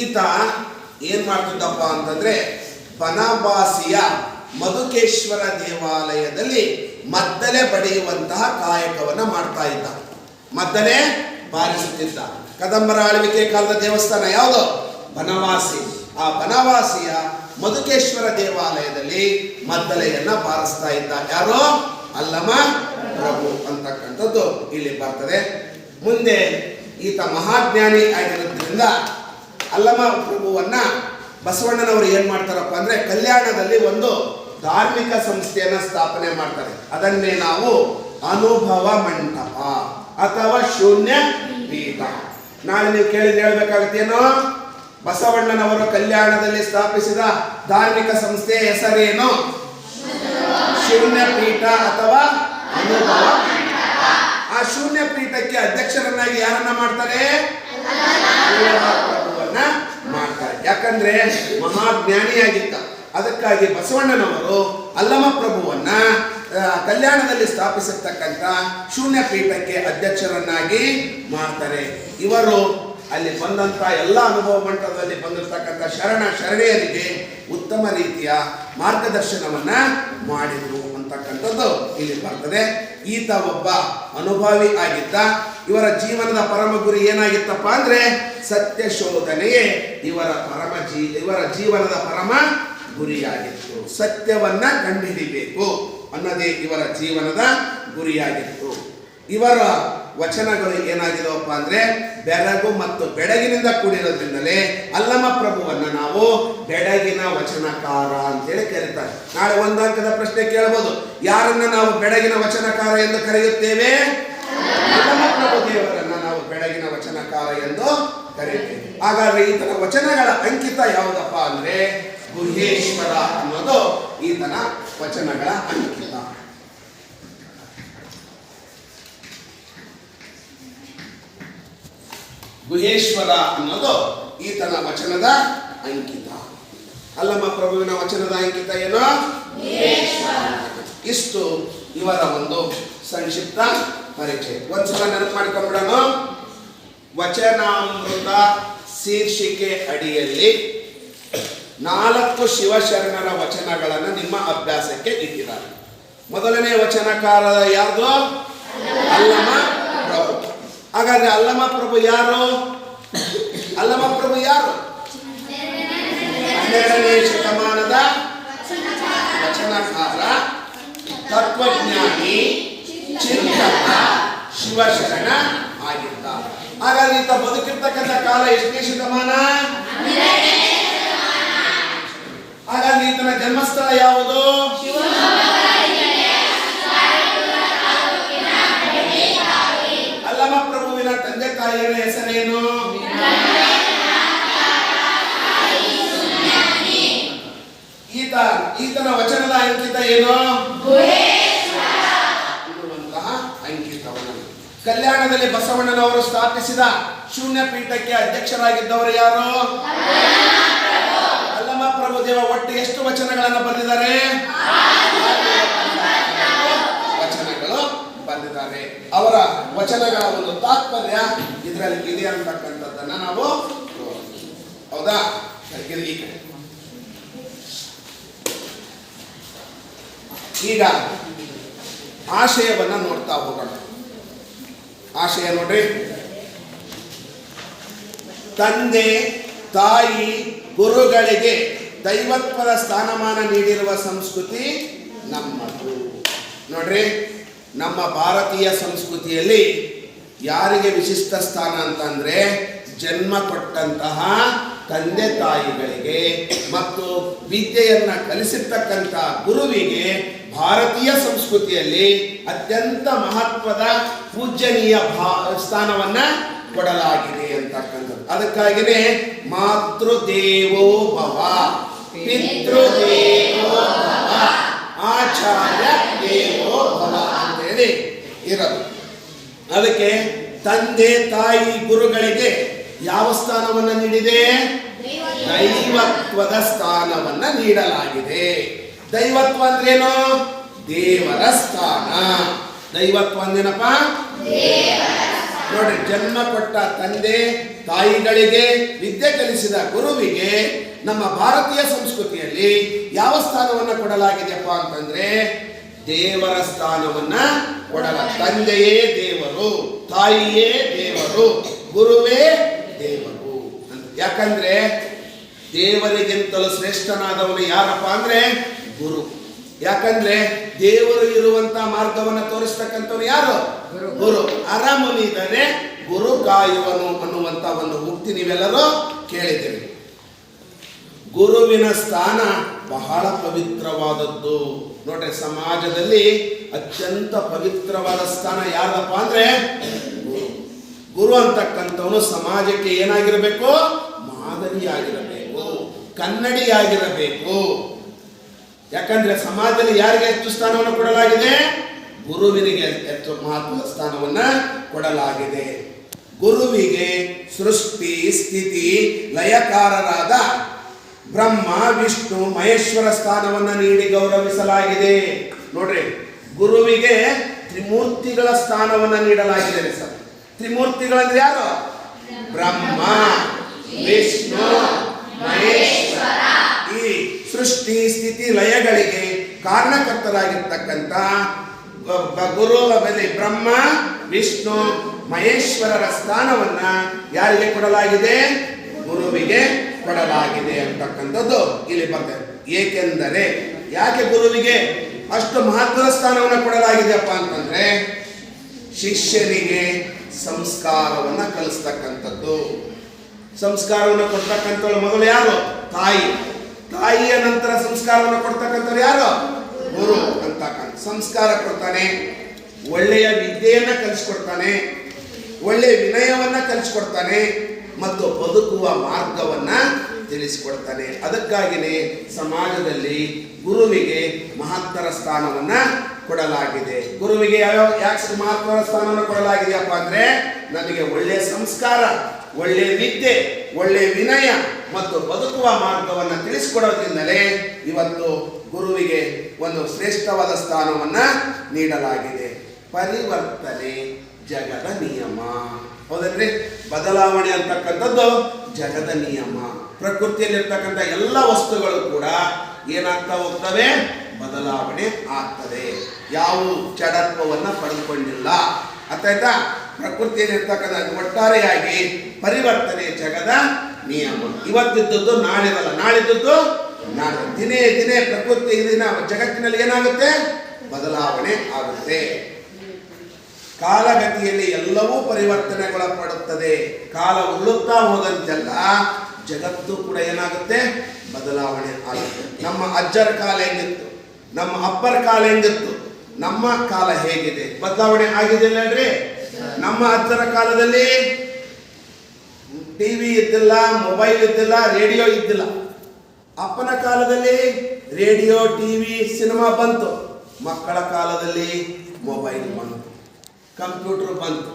Speaker 1: ಈತ ಏನ್ ಮಾಡ್ತಿದ್ದಪ್ಪ ಅಂತಂದ್ರೆ ಬನವಾಸಿಯ ಮಧುಕೇಶ್ವರ ದೇವಾಲಯದಲ್ಲಿ ಮದ್ದಲೆ ಬಡಿಯುವಂತಹ ಕಾಯಕವನ್ನ ಮಾಡ್ತಾ ಇದ್ದ. ಮದ್ದಲೆ ಬಾರಿಸುತ್ತಿದ್ದ. ಕದಂಬರ ಆಳ್ವಿಕೆ ಕಾಲದ ದೇವಸ್ಥಾನ ಯಾವುದು? ಬನವಾಸಿ. ಆ ಬನವಾಸಿಯ ಮಧುಕೇಶ್ವರ ದೇವಾಲಯದಲ್ಲಿ ಮದ್ದಲೆಯನ್ನ ಬಾರಿಸ್ತಾ ಇದ್ದ. ಯಾರು? ಅಲ್ಲಮ ಪ್ರಭು ಅಂತಕ್ಕಂಥದ್ದು ಇಲ್ಲಿ ಬರ್ತದೆ. ಮುಂದೆ ಈತ ಮಹಾಜ್ಞಾನಿ ಆಗಿರೋದ್ರಿಂದ ಅಲ್ಲಮ ಪ್ರಭುವನ್ನ ಬಸವಣ್ಣನವರು ಏನ್ ಮಾಡ್ತಾರಪ್ಪ ಅಂದ್ರೆ ಕಲ್ಯಾಣದಲ್ಲಿ ಒಂದು ಧಾರ್ಮಿಕ ಸಂಸ್ಥೆಯನ್ನ ಸ್ಥಾಪನೆ ಮಾಡ್ತಾರೆ. ಅದನ್ನೇ ನಾವು ಅನುಭವ ಮಂಟಪ ಅಥವಾ ಶೂನ್ಯ ಪೀಠ. ನಾಳೆ ನೀವು ಕೇಳಿದ್ರೆ ಹೇಳ್ಬೇಕಾಗತ್ತೇನೋ, ಬಸವಣ್ಣನವರು ಕಲ್ಯಾಣದಲ್ಲಿ ಸ್ಥಾಪಿಸಿದ ಧಾರ್ಮಿಕ ಸಂಸ್ಥೆಯ ಹೆಸರೇನು? ಶೂನ್ಯ ಪೀಠ ಅಥವಾ ಅನುಭವ. ಆ ಶೂನ್ಯ ಪೀಠಕ್ಕೆ ಅಧ್ಯಕ್ಷರನ್ನಾಗಿ ಯಾರನ್ನ ಮಾಡ್ತಾರೆ? ಪ್ರಭುವನ್ನ ಮಾಡ್ತಾರೆ. ಯಾಕಂದ್ರೆ ಮಹಾಜ್ಞಾನಿಯಾಗಿದ್ದ. ಅದಕ್ಕಾಗಿ ಬಸವಣ್ಣನವರು ಅಲ್ಲಮ ಪ್ರಭುವನ್ನ ಕಲ್ಯಾಣದಲ್ಲಿ ಸ್ಥಾಪಿಸಿರ್ತಕ್ಕಂಥ ಶೂನ್ಯ ಪೀಠಕ್ಕೆ ಅಧ್ಯಕ್ಷರನ್ನಾಗಿ ಮಾಡ್ತಾರೆ. ಇವರು ಅಲ್ಲಿ ಬಂದಂತ ಎಲ್ಲ ಅನುಭವ ಮಂಟಪದಲ್ಲಿ ಬಂದಿರತಕ್ಕಂಥ ಶರಣೆಯರಿಗೆ ಉತ್ತಮ ರೀತಿಯ ಮಾರ್ಗದರ್ಶನವನ್ನ ಮಾಡಿದ್ರು ಅಂತಕ್ಕಂಥದ್ದು ಇಲ್ಲಿ ಬರ್ತದೆ. ಈತ ಒಬ್ಬ ಅನುಭವಿ ಆಗಿದ್ದ. ಇವರ ಜೀವನದ ಪರಮ ಗುರಿ ಏನಾಗಿತ್ತಪ್ಪ ಅಂದ್ರೆ ಸತ್ಯ ಶೋಧನೆಯೇ ಇವರ ಜೀವನದ ಪರಮ ಗುರಿಯಾಗಿತ್ತು. ಸತ್ಯವನ್ನ ಕಂಡುಹಿಡಿಬೇಕು ಅನ್ನೋದೇ ಇವರ ಜೀವನದ ಗುರಿಯಾಗಿತ್ತು. ಇವರ ವಚನಗಳು ಏನಾಗಿದವಪ್ಪ ಅಂದ್ರೆ ಬೆರಗು ಮತ್ತು ಬೆಡಗಿನಿಂದ ಕೂಡಿರೋದ್ರಿಂದಲೇ ಅಲ್ಲಮ ಪ್ರಭುವನ್ನ ನಾವು ಬೆಡಗಿನ ವಚನಕಾರ ಅಂತೇಳಿ ಕರೀತಾರೆ. ನಾಳೆ ಒಂದಂಕದ ಪ್ರಶ್ನೆ ಕೇಳಬಹುದು, ಯಾರನ್ನ ನಾವು ಬೆಡಗಿನ ವಚನಕಾರ ಎಂದು ಕರೆಯುತ್ತೇವೆ? ಅಲ್ಲಮ ಪ್ರಭು ದೇವರನ್ನ ನಾವು ಬೆಡಗಿನ ವಚನಕಾರ ಎಂದು ಕರೆಯುತ್ತೇವೆ. ಹಾಗಾದ್ರೆ ಈತನ ವಚನಗಳ ಅಂಕಿತ ಯಾವುದಪ್ಪ ಅಂದ್ರೆ ಗುಹೇಶ್ವರ ಅನ್ನೋದು ಈತನ ವಚನಗಳ ಅಂಕಿತ. ಗುಹೇಶ್ವರ ಅನ್ನೋದು ಈತನ ವಚನದ ಅಂಕಿತ. ಅಲ್ಲಮ ಪ್ರಭುವಿನ ವಚನದ ಅಂಕಿತ ಏನು? ಇಷ್ಟು ಇವರ ಒಂದು ಸಂಕ್ಷಿಪ್ತ ಪರಿಚಯ. ಒಂದ್ಸಲ ನೆನಪು ಮಾಡಿಕೊಂಡ್ಬಿಡೋಣ. ವಚನಾಮೃತ ಶೀರ್ಷಿಕೆ ಅಡಿಯಲ್ಲಿ 4 ಶಿವಶರಣರ ವಚನಗಳನ್ನು ನಿಮ್ಮ ಅಭ್ಯಾಸಕ್ಕೆ ಇಟ್ಟಿದ್ದಾರೆ. ಮೊದಲನೇ ವಚನಕಾರ ಯಾರ್ದು? ಅಲ್ಲಮ ಪ್ರಭು. ಹಾಗಾದ್ರೆ ಅಲ್ಲಮ ಪ್ರಭು ಯಾರು? ಅಲ್ಲಮ ಪ್ರಭು ಯಾರು? 12ನೇ ಶತಮಾನದ ವಚನಕಾರ, ತತ್ವಜ್ಞಾನಿ, ಚಿಂತಕ, ಶಿವಶರಣ ಆಗಿದ್ದ. ಹಾಗಾದ್ರೆ ಈತ ಬದುಕಿರ್ತಕ್ಕಂಥ ಕಾಲ ಎಷ್ಟನೇ ಶತಮಾನ? ಹಾಗಾದ್ರೆ ಈತನ ಜನ್ಮಸ್ಥಳ ಯಾವುದು? ಅಲ್ಲಮ ಪ್ರಭುವಿನ ತಂದೆ ತಾಯಿಯರ ಹೆಸರೇನು? ಈತನ ವಚನದ ಅಂಕಿತ ಏನು? ಇರುವಂತಹ ಅಂಕಿತವನ್ನು ಕಲ್ಯಾಣದಲ್ಲಿ ಬಸವಣ್ಣನವರು ಸ್ಥಾಪಿಸಿದ ಶೂನ್ಯ ಪೀಠಕ್ಕೆ ಅಧ್ಯಕ್ಷರಾಗಿದ್ದವರು ಯಾರು? ದೇವ ಒಟ್ಟು ಎಷ್ಟು ವಚನಗಳನ್ನು ಬರೆದಿದ್ದಾರೆ? ವಚನಗಳು ಬರೆದಿದ್ದಾರೆ. ಅವರ ವಚನಗಳ ಒಂದು ತಾತ್ಪರ್ಯ ಇದರಲ್ಲಿ ಇದೆ ಅಂತಕ್ಕಂಥದ್ದನ್ನ ನಾವು ಹೌದಾ? ಈ ಕಡೆ ಈಗ ಆಶಯವನ್ನ ನೋಡ್ತಾ ಹೋಗೋಣ. ಆಶಯ ನೋಡ್ರಿ, ತಂದೆ ತಾಯಿ ಗುರುಗಳಿಗೆ ದೈವತ್ವದ ಸ್ಥಾನಮಾನ ನೀಡಿರುವ ಸಂಸ್ಕೃತಿ ನಮ್ಮದು. ನೋಡ್ರಿ, ನಮ್ಮ ಭಾರತೀಯ ಸಂಸ್ಕೃತಿಯಲ್ಲಿ ಯಾರಿಗೆ ವಿಶಿಷ್ಟ ಸ್ಥಾನ ಅಂತಂದ್ರೆ ಜನ್ಮ ಕೊಟ್ಟಂತಹ ತಂದೆ ತಾಯಿಗಳಿಗೆ ಮತ್ತು ವಿದ್ಯೆಯನ್ನ ಕಲಿಸಿರ್ತಕ್ಕಂಥ ಗುರುವಿಗೆ ಭಾರತೀಯ ಸಂಸ್ಕೃತಿಯಲ್ಲಿ ಅತ್ಯಂತ ಮಹತ್ವದ ಪೂಜ್ಯನೀಯ ಸ್ಥಾನವನ್ನ ಕೊಡಲಾಗಿದೆ ಅಂತಕ್ಕಂಥದ್ದು. ಅದಕ್ಕಾಗಿಯೇ ಮಾತೃದೇವೋ ಭವ, ಪಿತೃದೇವೋ ಭವ, ಆಚಾರ್ಯ ದೇವೋ ಭವ ಅಂತೇಳಿ ಇರೋದು. ಅದಕ್ಕೆ ತಂದೆ ತಾಯಿ ಗುರುಗಳಿಗೆ ಯಾವ ಸ್ಥಾನವನ್ನ ನೀಡಿದೆ? ದೈವತ್ವದ ಸ್ಥಾನವನ್ನ ನೀಡಲಾಗಿದೆ. ದೈವತ್ವ ಅಂದ್ರೇನು? ದೇವರ ಸ್ಥಾನ. ದೈವತ್ವ ಅಂದೇನಪ್ಪ? ನೋಡ್ರಿ, ಜನ್ಮ ಕೊಟ್ಟ ತಂದೆ ತಾಯಿಗಳಿಗೆ ವಿದ್ಯೆ ಕಲಿಸಿದ ಗುರುವಿಗೆ ನಮ್ಮ ಭಾರತೀಯ ಸಂಸ್ಕೃತಿಯಲ್ಲಿ ಯಾವ ಸ್ಥಾನವನ್ನ ಕೊಡಲಾಗಿದೆಯಪ್ಪ ಅಂತಂದ್ರೆ ದೇವರ ಸ್ಥಾನವನ್ನ ತಂದೆಯೇ ದೇವರು, ತಾಯಿಯೇ ದೇವರು, ಗುರುವೇ ದೇವರು ಅಂತ. ಯಾಕಂದ್ರೆ ದೇವರಿಗಿಂತಲೂ ಶ್ರೇಷ್ಠನಾದವನು ಯಾರಪ್ಪ ಅಂದ್ರೆ ಗುರು. ಯಾಕಂದ್ರೆ ದೇವರು ಇರುವಂತ ಮಾರ್ಗವನ್ನ ತೋರಿಸ್ತಕ್ಕಂಥವನು ಯಾರು? ಗುರು. ಅರಮುನಿದರೆ ಗುರು ಕಾಯುವನು ಅನ್ನುವಂತ ಒಂದು ಉಕ್ತಿ ನೀವೆಲ್ಲರೂ ಕೇಳಿದ್ದೀರಿ. ಗುರುವಿನ ಸ್ಥಾನ ಬಹಳ ಪವಿತ್ರವಾದದ್ದು. ನೋಡ್ರಿ, ಸಮಾಜದಲ್ಲಿ ಅತ್ಯಂತ ಪವಿತ್ರವಾದ ಸ್ಥಾನ ಯಾರಪ್ಪ ಅಂದ್ರೆ ಗುರು. ಗುರು ಅಂತಕ್ಕಂಥವನು ಸಮಾಜಕ್ಕೆ ಏನಾಗಿರಬೇಕು? ಮಾದರಿಯಾಗಿರಬೇಕು, ಕನ್ನಡಿಯಾಗಿರಬೇಕು. ಯಾಕಂದ್ರೆ ಸಮಾಜದಲ್ಲಿ ಯಾರಿಗೆ ಹೆಚ್ಚು ಸ್ಥಾನವನ್ನು ಕೊಡಲಾಗಿದೆ? ಗುರುವಿನಿಗೆ ಹೆಚ್ಚು ಮಹತ್ವದ ಸ್ಥಾನವನ್ನ ಕೊಡಲಾಗಿದೆ. ಗುರುವಿಗೆ ಸೃಷ್ಟಿ ಸ್ಥಿತಿ ಲಯಕಾರರಾದ ಬ್ರಹ್ಮ ವಿಷ್ಣು ಮಹೇಶ್ವರ ಸ್ಥಾನವನ್ನ ನೀಡಿ ಗೌರವಿಸಲಾಗಿದೆ. ನೋಡ್ರಿ, ಗುರುವಿಗೆ ತ್ರಿಮೂರ್ತಿಗಳ ಸ್ಥಾನವನ್ನ ನೀಡಲಾಗಿದೆ. ಸರ್, ತ್ರಿಮೂರ್ತಿಗಳಂದ್ರೆ ಯಾರು? ಬ್ರಹ್ಮ ವಿಷ್ಣು ಮಹೇಶ್ವರ. ಈ ಸೃಷ್ಟಿ ಸ್ಥಿತಿ ಲಯಗಳಿಗೆ ಕಾರಣಕರ್ತರಾಗಿರ್ತಕ್ಕಂಥ ಗುರು ಬ್ರಹ್ಮ ವಿಷ್ಣು ಮಹೇಶ್ವರರ ಸ್ಥಾನವನ್ನ ಯಾರಿಗೆ ಕೊಡಲಾಗಿದೆ? ಗುರುವಿಗೆ ಕೊಡಲಾಗಿದೆ ಅಂತಕ್ಕಂಥದ್ದು ಇಲ್ಲಿ ಬರ್ತದೆ. ಏಕೆಂದರೆ ಯಾಕೆ ಗುರುವಿಗೆ ಅಷ್ಟು ಮಹತ್ವದ ಸ್ಥಾನವನ್ನ ಕೊಡಲಾಗಿದೆಯಪ್ಪ ಅಂತಂದ್ರೆ ಶಿಷ್ಯರಿಗೆ ಸಂಸ್ಕಾರವನ್ನ ಕಲಿಸ್ತಕ್ಕಂಥದ್ದು. ಸಂಸ್ಕಾರವನ್ನು ಕೊಡ್ತಕ್ಕಂಥವ್ರು ಮೊದಲು ಯಾರು? ತಾಯಿ. ತಾಯಿಯ ನಂತರ ಸಂಸ್ಕಾರವನ್ನು ಕೊಡ್ತಕ್ಕಂಥವ್ರು ಯಾರು? ಗುರು ಅಂತಕ್ಕಂಥ. ಸಂಸ್ಕಾರ ಕೊಡ್ತಾನೆ, ಒಳ್ಳೆಯ ವಿದ್ಯೆಯನ್ನ ಕಲಿಸ್ಕೊಡ್ತಾನೆ, ಒಳ್ಳೆಯ ವಿನಯವನ್ನ ಕಲಿಸ್ಕೊಡ್ತಾನೆ ಮತ್ತು ಬದುಕುವ ಮಾರ್ಗವನ್ನ ತಿಳಿಸಿಕೊಡ್ತಾನೆ. ಅದಕ್ಕಾಗಿಯೇ ಸಮಾಜದಲ್ಲಿ ಗುರುವಿಗೆ ಮಹತ್ತರ ಸ್ಥಾನವನ್ನ ಕೊಡಲಾಗಿದೆ. ಗುರುವಿಗೆ ಯಾಕೆ ಮಹತ್ವದ ಸ್ಥಾನವನ್ನು ಕೊಡಲಾಗಿದೆಯಪ್ಪ ಅಂದ್ರೆ ನಮಗೆ ಒಳ್ಳೆಯ ಸಂಸ್ಕಾರ, ಒಳ್ಳೆಯ ವಿದ್ಯೆ, ಒಳ್ಳೆಯ ವಿನಯ ಮತ್ತು ಬದುಕುವ ಮಾರ್ಗವನ್ನು ತಿಳಿಸಿಕೊಡೋದ್ರಿಂದಲೇ ಇವತ್ತು ಗುರುವಿಗೆ ಒಂದು ಶ್ರೇಷ್ಠವಾದ ಸ್ಥಾನವನ್ನ ನೀಡಲಾಗಿದೆ. ಪರಿವರ್ತನೆ ಜಗದ ನಿಯಮ. ಹೌದಲ್ರಿ? ಬದಲಾವಣೆ ಅಂತಕ್ಕಂಥದ್ದು ಜಗದ ನಿಯಮ. ಪ್ರಕೃತಿಯಲ್ಲಿರ್ತಕ್ಕಂಥ ಎಲ್ಲ ವಸ್ತುಗಳು ಕೂಡ ಏನಾಗ್ತಾ ಹೋಗ್ತವೆ? ಬದಲಾವಣೆ ಆಗ್ತದೆ. ಯಾವ ಜಡತ್ವವನ್ನ ಪಡೆದುಕೊಂಡಿಲ್ಲ. ಅರ್ಥಾಯ್ತಾ? ಪ್ರಕೃತಿಯಲ್ಲಿರ್ತಕ್ಕಂಥ ಒಟ್ಟಾರೆಯಾಗಿ ಪರಿವರ್ತನೆ ಜಗದ ನಿಯಮ. ಇವತ್ತಿದ್ದದ್ದು ನಾಳಿರಲ್ಲ, ನಾಳಿದ್ದದ್ದು ನಾಳೆ. ದಿನೇ ದಿನೇ ಪ್ರಕೃತಿ ದಿನ ಜಗತ್ತಿನಲ್ಲಿ ಏನಾಗುತ್ತೆ? ಬದಲಾವಣೆ ಆಗುತ್ತೆ. ಕಾಲಗತಿಯಲ್ಲಿ ಎಲ್ಲವೂ ಪರಿವರ್ತನೆಗೊಳಪಡುತ್ತದೆ. ಕಾಲ ಉರುಳುತ್ತಾ ಹೋದಂತೆಲ್ಲ ಜಗತ್ತು ಕೂಡ ಏನಾಗುತ್ತೆ? ಬದಲಾವಣೆ ಆಗುತ್ತೆ. ನಮ್ಮ ಅಜ್ಜರ ಕಾಲ ಹೆಂಗಿತ್ತು, ನಮ್ಮ ಅಪ್ಪರ ಕಾಲ ಹೆಂಗಿತ್ತು, ನಮ್ಮ ಕಾಲ ಹೇಗಿದೆ? ಬದಲಾವಣೆ ಆಗಿದೆ ಅಲ್ರಿ? ನಮ್ಮ ಅಜ್ಜರ ಕಾಲದಲ್ಲಿ ಟಿವಿ ಇದ್ದಿಲ್ಲ, ಮೊಬೈಲ್ ಇದ್ದಿಲ್ಲ, ರೇಡಿಯೋ ಇದ್ದಿಲ್ಲ. ಅಪ್ಪನ ಕಾಲದಲ್ಲಿ ರೇಡಿಯೋ, ಟಿವಿ, ಸಿನಿಮಾ ಬಂತು. ಮಕ್ಕಳ ಕಾಲದಲ್ಲಿ ಮೊಬೈಲ್ ಬಂತು, ಕಂಪ್ಯೂಟರ್ ಬಂತು.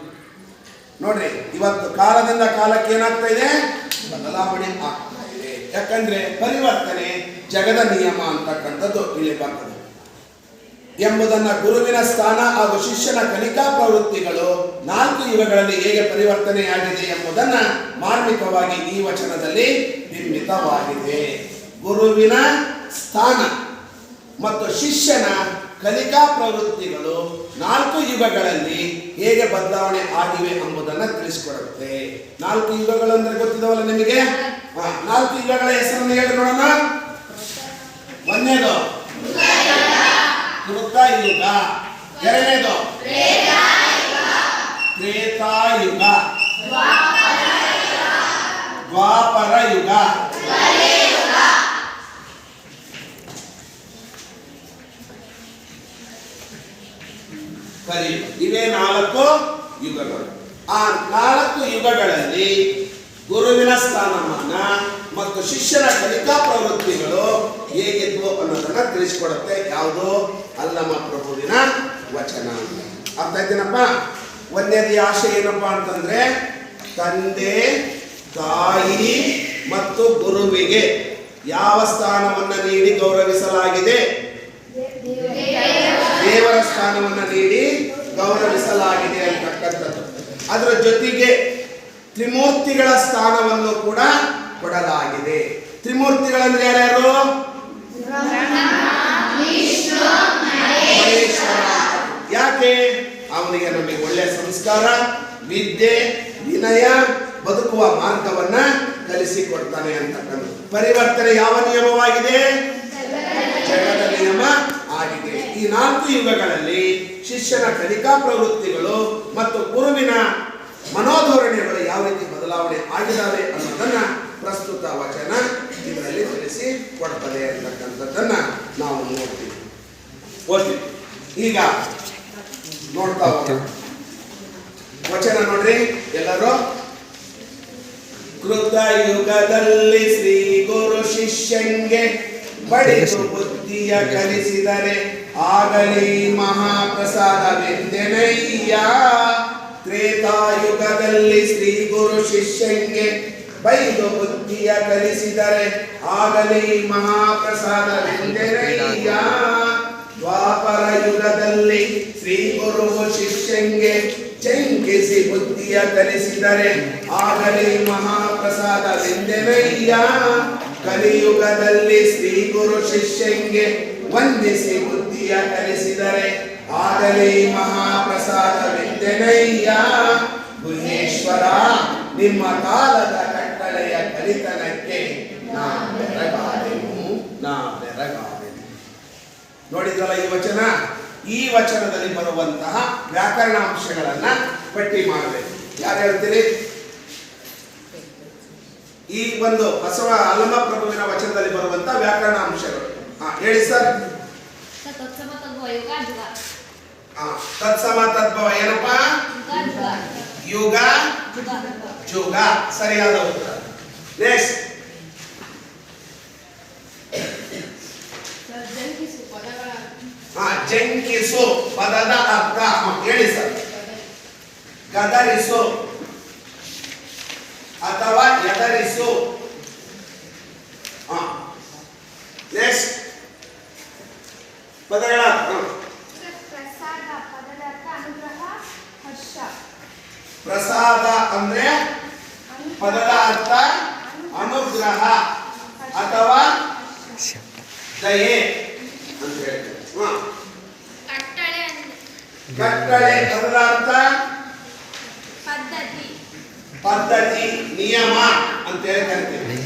Speaker 1: ನೋಡ್ರಿ, ಇವತ್ತು ಕಾಲದಿಂದ ಕಾಲಕ್ಕೆ ಏನಾಗ್ತಾ ಇದೆ? ಬದಲಾವಣೆ ಆಗ್ತಾ ಇದೆ. ಯಾಕಂದ್ರೆ ಪರಿವರ್ತನೆ ಜಗದ ನಿಯಮ ಅಂತಕ್ಕಂಥದ್ದು ಇಲ್ಲಿ ಬರ್ತದೆ ಎಂಬುದನ್ನು ಗುರುವಿನ ಸ್ಥಾನ ಹಾಗೂ ಶಿಷ್ಯನ ಕಲಿಕಾ ಪ್ರವೃತ್ತಿಗಳು 4 ಯುಗಗಳಲ್ಲಿ ಹೇಗೆ ಪರಿವರ್ತನೆಯಾಗಿದೆ ಎಂಬುದನ್ನು ಮಾರ್ಮಿಕವಾಗಿ ಈ ವಚನದಲ್ಲಿ ಬಿಂಬಿತವಾಗಿದೆ. ಗುರುವಿನ ಸ್ಥಾನ ಮತ್ತು ಶಿಷ್ಯನ ಕಲಿಕಾ ಪ್ರವೃತ್ತಿಗಳು 4 ಯುಗಗಳಲ್ಲಿ ಹೇಗೆ ಬದಲಾವಣೆ ಆಗಿವೆ ಎಂಬುದನ್ನು ತಿಳಿಸಿಕೊಡುತ್ತೆ. 4 ಯುಗಗಳು ಅಂದ್ರೆ ಗೊತ್ತಿದವಲ್ಲ ನಿಮಗೆ? 4 ಯುಗಗಳ ಹೆಸರನ್ನು ಹೇಳಿ ನೋಡೋಣ. ಒಂದನೇದು ಕೃತಯುಗ, ಎರಡನೇದು ತ್ರೇತಾಯುಗ, ದ್ವಾಪರ ಯುಗ, ಕಲಿಯುಗ. ಇವೇ 4 ಯುಗಗಳು. ಆ 4 ಯುಗಗಳಲ್ಲಿ ಗುರುವಿನ ಸ್ಥಾನಮಾನ ಮತ್ತು ಶಿಷ್ಯನ ಕಲಿಕಾ ಪ್ರವೃತ್ತಿಗಳು ಹೇಗಿದ್ವು ಅನ್ನೋದನ್ನ ತಿಳಿಸಿಕೊಡುತ್ತೆ. ಯಾವುದು? ಅಲ್ಲಮ ಪ್ರಭುವಿನ ವಚನ. ಅರ್ಥ ಆಯ್ತೇನಪ್ಪ? ಒಂದನೇದು ಆಶೆ ಏನಪ್ಪಾ ಅಂತಂದ್ರೆ ತಂದೆ, ತಾಯಿ ಮತ್ತು ಗುರುವಿಗೆ ಯಾವ ಸ್ಥಾನವನ್ನು ನೀಡಿ ಗೌರವಿಸಲಾಗಿದೆ? ದೇವರ ಸ್ಥಾನವನ್ನು ನೀಡಿ ಗೌರವಿಸಲಾಗಿದೆ ಅಂತಕ್ಕಂಥದ್ದು. ಅದರ ಜೊತೆಗೆ ತ್ರಿಮೂರ್ತಿಗಳ ಸ್ಥಾನವನ್ನು ಕೂಡ ಕೊಡಲಾಗಿದೆ. ತ್ರಿಮೂರ್ತಿಗಳಂದ್ರೆ ಯಾರ್ಯಾರು? ಮಹೇಶ್ವರ. ಯಾಕೆ? ಅವನಿಗೆ ನಮಗೆ ಒಳ್ಳೆಯ ಸಂಸ್ಕಾರ, ವಿದ್ಯೆ, ವಿನಯ, ಬದುಕುವ ಮಾರ್ಗವನ್ನ ಕಲಿಸಿಕೊಡ್ತಾನೆ ಅಂತಕ್ಕಂಥ. ಪರಿವರ್ತನೆ ಯಾವ ನಿಯಮವಾಗಿದೆ? ಜಗದ ನಿಯಮ ಆಗಿದೆ. ಈ 4 ಯುಗಗಳಲ್ಲಿ ಶಿಷ್ಯನ ಕಲಿಕಾ ಪ್ರವೃತ್ತಿಗಳು ಮತ್ತು ಗುರುವಿನ ಮನೋಧೋರಣೆಗಳು ಯಾವ ರೀತಿ ಬದಲಾವಣೆ ಆಗಿದ್ದಾವೆ ಅನ್ನೋದನ್ನ ಪ್ರಸ್ತುತ ವಚನ ಇದರಲ್ಲಿ ತಿಳಿಸಿ ಕೊಡ್ತದೆ ಅಂತಕ್ಕಂಥದ್ದನ್ನ ನಾವು ನೋಡ್ತೀವಿ. ಓದ್ತೀವಿ. ಈಗ ನೋಡ್ತಾ ಹೋಗೋಣ. ವಚನ ನೋಡ್ರಿ ಎಲ್ಲರೂ. ಕೃತಯುಗದಲ್ಲಿ ಶ್ರೀ ಗುರು ಶಿಷ್ಯಂಗೆ ಬಡಿದು ಬುದ್ಧಿಯ ಕಲಿಸಿದರೆ ಆಗಲಿ ಮಹಾಪ್ರಸಾದವೆಂದೆನಯ್ಯ. ತ್ರೇತಾಯುಗದಲ್ಲಿ ಶ್ರೀ ಗುರು ಶಿಷ್ಯಂಗೆ ಬೈದು ಬುದ್ಧಿಯ ಕಲಿಸಿದರೆ ಆಗಲಿ ಮಹಾಪ್ರಸಾದವೆಂದೆನಯ್ಯ. ದ್ವಾಪರ ಯುಗದಲ್ಲಿ ಶ್ರೀ ಗುರು ಶಿಷ್ಯಂಗೆ ಚಂಕಿಸಿ ಬುದ್ಧಿಯ ಕಲಿಸಿದರೆ ಆಗಲಿ ಮಹಾಪ್ರಸಾದವೆಂದೆನಯ್ಯ. ಕಲಿಯುಗದಲ್ಲಿ ಶ್ರೀ ಗುರು ಶಿಷ್ಯಂಗೆ ವಂದಿಸಿ ಬುದ್ಧಿಯ ಕಲಿಸಿದರೆ ಆಗಲಿ ಮಹಾಪ್ರಸಾದವೆಂದೆನಯ್ಯ. ಗುಹೇಶ್ವರ, ನಿಮ್ಮ ಕಾಲದ ಕಟ್ಟಳೆಯ ಕಲಿತನಕ್ಕೆ ನಾ ಬೆರಗಾದೆನು. ನೋಡಿದ್ರಲ್ಲ ಈ ವಚನ. ಈ ವಚನದಲ್ಲಿ ಬರುವಂತಹ ವ್ಯಾಕರಣಾಂಶಗಳನ್ನ ಪಟ್ಟಿ ಮಾಡಬೇಕು. ಯಾರು ಹೇಳ್ತೀರಿ? ಈ ಒಂದು ಬಸವ ಅಲ್ಲಮ ಪ್ರಭುವಿನ ವಚನದಲ್ಲಿ ಬರುವಂತಹ ವ್ಯಾಕರಣಾಂಶಗಳು ಹೇಳಿ ಸರ್. ತತ್ಸಮ ತದ್ಭವ ಏನಪ್ಪ? ಯುಗ, ಜುಗ. ಸರಿಯಾದ ಉತ್ತರ. ನೆಕ್ಸ್ಟ್. ಜಂಕಿಸು ಪದದ ಅರ್ಥ ಹೇಳಿ ಸರ್. ಗದರಿಸು ಅಥವಾ ಎದರಿಸು. ನೆಕ್ಸ್ಟ್ ಪದಗಳ ಪ್ರಸಾದ ಅಂದ್ರೆ ಪದದ ಅರ್ಥ ಅನುಗ್ರಹ ಅಥವಾ ದಯೆ ಅಂತ ಹೇಳ್ತಾರೆ. ಕಟ್ಟಳೆ ಪದದ ಅರ್ಥ ಪದ್ಧತಿ, ನಿಯಮ ಅಂತ ಹೇಳಿ ಕರಿತೀವಿ.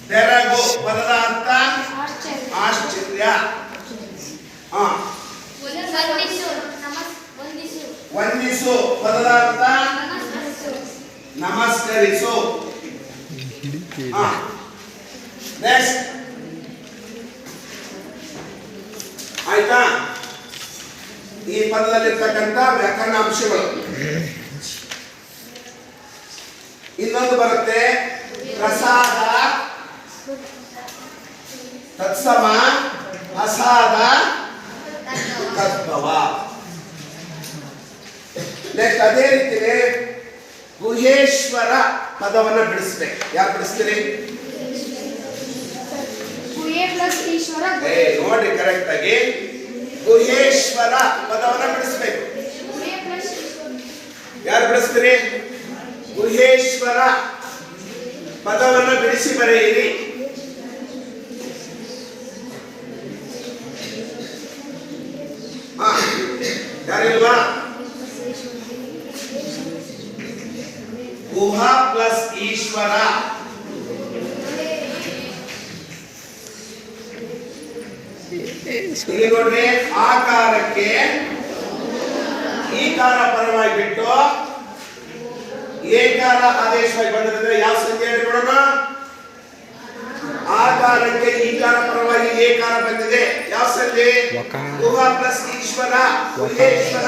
Speaker 1: ಬೆರಗು ಪದದ ಅರ್ಥ ಆಶ್ಚರ್ಯ. ವಂದಿಸು ಪದದ ಅರ್ಥ ನಮಸ್ಕರಿಸು. ನೆಕ್ಸ್ಟ್ ಆಯ್ತಾ? ಈ ಪದದಲ್ಲಿರ್ತಕ್ಕಂಥ ವ್ಯಾಕರಣಾಂಶಗಳು. ಇನ್ನೊಂದು ಬರುತ್ತೆ ಪ್ರಸಾದ, ತತ್ಸಮ, ಅಸಾದ, ತದ್ಭವ. ನೆಕ್ಸ್ಟ್ ಅದೇ ರೀತಿ ಗುಹೇಶ್ವರ ಪದವನ್ನ ಬಿಡಿಸ್ಬೇಕು. ಯಾರು ಬಿಡಿಸ್ತೀರಿ? ನೋಡ್ರಿ ಕರೆಕ್ಟ್ ಆಗಿ ಗುಹೇಶ್ವರ ಪದವನ್ನ ಬಿಡಿಸ್ಬೇಕು. ಯಾರು ಬಿಡಿಸ್ತೀರಿ? ಗುಹೇಶ್ವರ ಪದವನ್ನ ಬಿಡಿಸಿ ಬರೆಯಿರಿ. ಯಾರಿಲ್ವಾ? ಗುಹ ಪ್ಲಸ್ ಈಶ್ವರ. ಇಲ್ಲಿ ನೋಡ್ರಿ, ಆಕಾರಕ್ಕೆ ಈಕಾರ ಪರವಾಗಿ ಬಿಟ್ಟು ಏಕಾರ ಆದೇಶವಾಗಿ ಬಂದಿದ್ರೆ ಯಾವ ಸಂಖ್ಯೆ ನೋಡೋಣ? ಆಕಾರಕ್ಕೆ ಈಕಾರ ಪರವಾಗಿ ಏಕಾರ ಬಂದಿದೆ. ಯಾವ ಸಂಖ್ಯೆ? ಗುಹ ಪ್ಲಸ್ ಈಶ್ವರ, ಗುಹೇಶ್ವರ.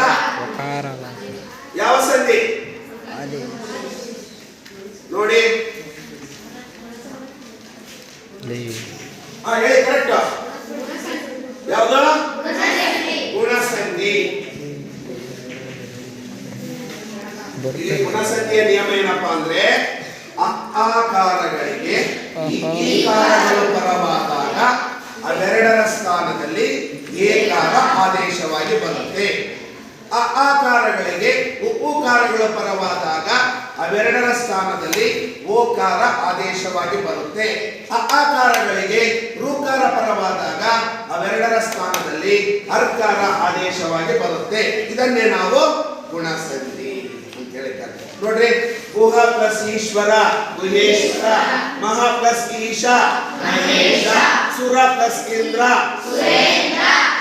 Speaker 1: ಯಾವ ಸಂಧಿ ನೋಡಿ? ಹೇಳಿ ಕರೆಕ್ಟ್. ಯಾವುದು? ಗುಣಸಂಧಿ. ಇಲ್ಲಿ ಗುಣಸಂಧಿಯ ನಿಯಮ ಏನಪ್ಪಾ ಅಂದ್ರೆ ಆಕಾರಗಳಿಗೆ ಈಕಾರಗಳು ಪರವಾದಾಗ ಅವೆರಡರ ಸ್ಥಾನದಲ್ಲಿ ಏಕಾರ ಆದೇಶವಾಗಿ ಬರುತ್ತೆ. ಆಕಾರಗಳಿಗೆ ಉಪಕಾರಗಳು ಪರವಾದಾಗ ಅವೆರಡರ ಸ್ಥಾನದಲ್ಲಿ ಓಕಾರ ಆದೇಶವಾಗಿ ಬರುತ್ತೆ. ಆಕಾರಗಳಿಗೆ ಋಕಾರ ಪರವಾದಾಗ ಅವೆರಡರ ಸ್ಥಾನದಲ್ಲಿ ಅರ್ಕಾರ ಆದೇಶವಾಗಿ ಬರುತ್ತೆ. ಇದನ್ನೇ ನಾವು ಗುಣಸಂಧಿ ಅಂತ ಹೇಳ್ತಾರೆ. ನೋಡ್ರಿ, ಗುಹ ಪ್ಲಸ್ ಈಶ್ವರ ಗುಹೇಶ್ವರ, ಮಹಾ ಪ್ಲಸ್ ಈಶ ಮಹೇಶ, ಸುರ ಪ್ಲಸ್ ಇಂದ್ರ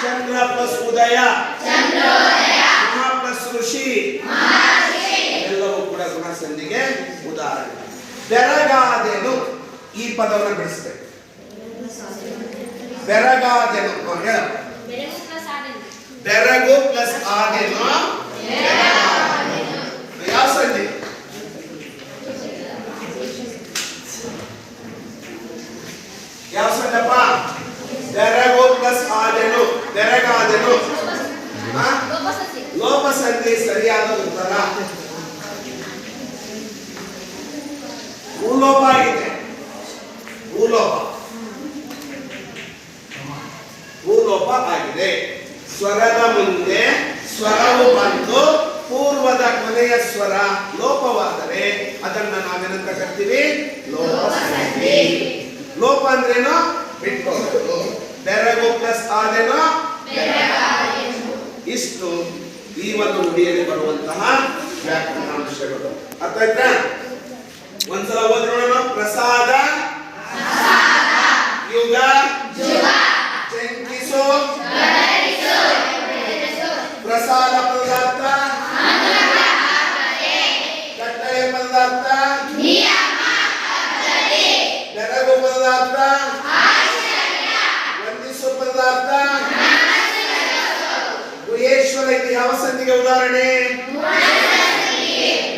Speaker 1: ಚಂದ್ರ ಪ್ಲಸ್ ಉದಯ ಮಹಾ ಪ್ಲಸ್ ಋಷಿ ಎಲ್ಲವೂ ಕೂಡ ಗುಣಸಂಧಿಗೆ ಉದಾಹರಣೆ. ಬೆರಗಾದೆನು ಈ ಪದವನ್ನು ಬಿಡಿಸ್ತೇವೆ. ಬೆರಗಾದೆನು ಹೇಳ. ಬೆರಗು ಪ್ಲಸ್ ಆದೆನು ಯಾವ ಸಂಧಿ? ಯಾವ ಸಂಧಪ್ಪ? ಬೆರಗು ಪ್ಲಸ್ ಆದೆನು, ಬೆರಗಾದೆನು. ಲೋಪ ಸಂಧಿ ಸರಿಯಾದ ಉತ್ತರ. ಭೂಲೋಪ ಆಗಿದೆ. ಭೂಲೋಪ ಆಗಿದೆ. ಸ್ವರದ ಮುಂದೆ ಸ್ವರವು ಬಂದು ಪೂರ್ವದ ಕೊನೆಯ ಸ್ವರ ಲೋಪವಾದರೆ ಅದನ್ನ ನಾವೇನಂತ ಕರಿತೀವಿ? ಲೋಪ ಸಂಧಿ. ಲೋಪ ಅಂದ್ರೇನು? ಬಿಟ್ಕೋದು. ಬೆರಗು ಪ್ಲಸ್ ಆದೆನು. ಇಷ್ಟು ಈ ಒಂದು ನುಡಿಯಲ್ಲಿ ಬರುವಂತಹ ವ್ಯಾಕರಣಾಂಶಗಳು. ಅರ್ಥ ಆಯ್ತಾ? ಒಂದ್ಸಲ ಓದಿ ನೋಡೋಣ. ಪ್ರಸಾದ, ಯುಗ, ಶಂಕಿಸು, ಪ್ರಸಾದ ಪದಾರ್ಥ, ಕಟ್ಟಳೆ ಪದಾರ್ಥ, ಬೆರಗು ಪದಾರ್ಥ, ವಂದಿಸು ಪದಾರ್ಥ. ಗುಹೇಶ್ವರ ಇದು ಯಾವ ಸಂಧಿಗೆ ಉದಾಹರಣೆ?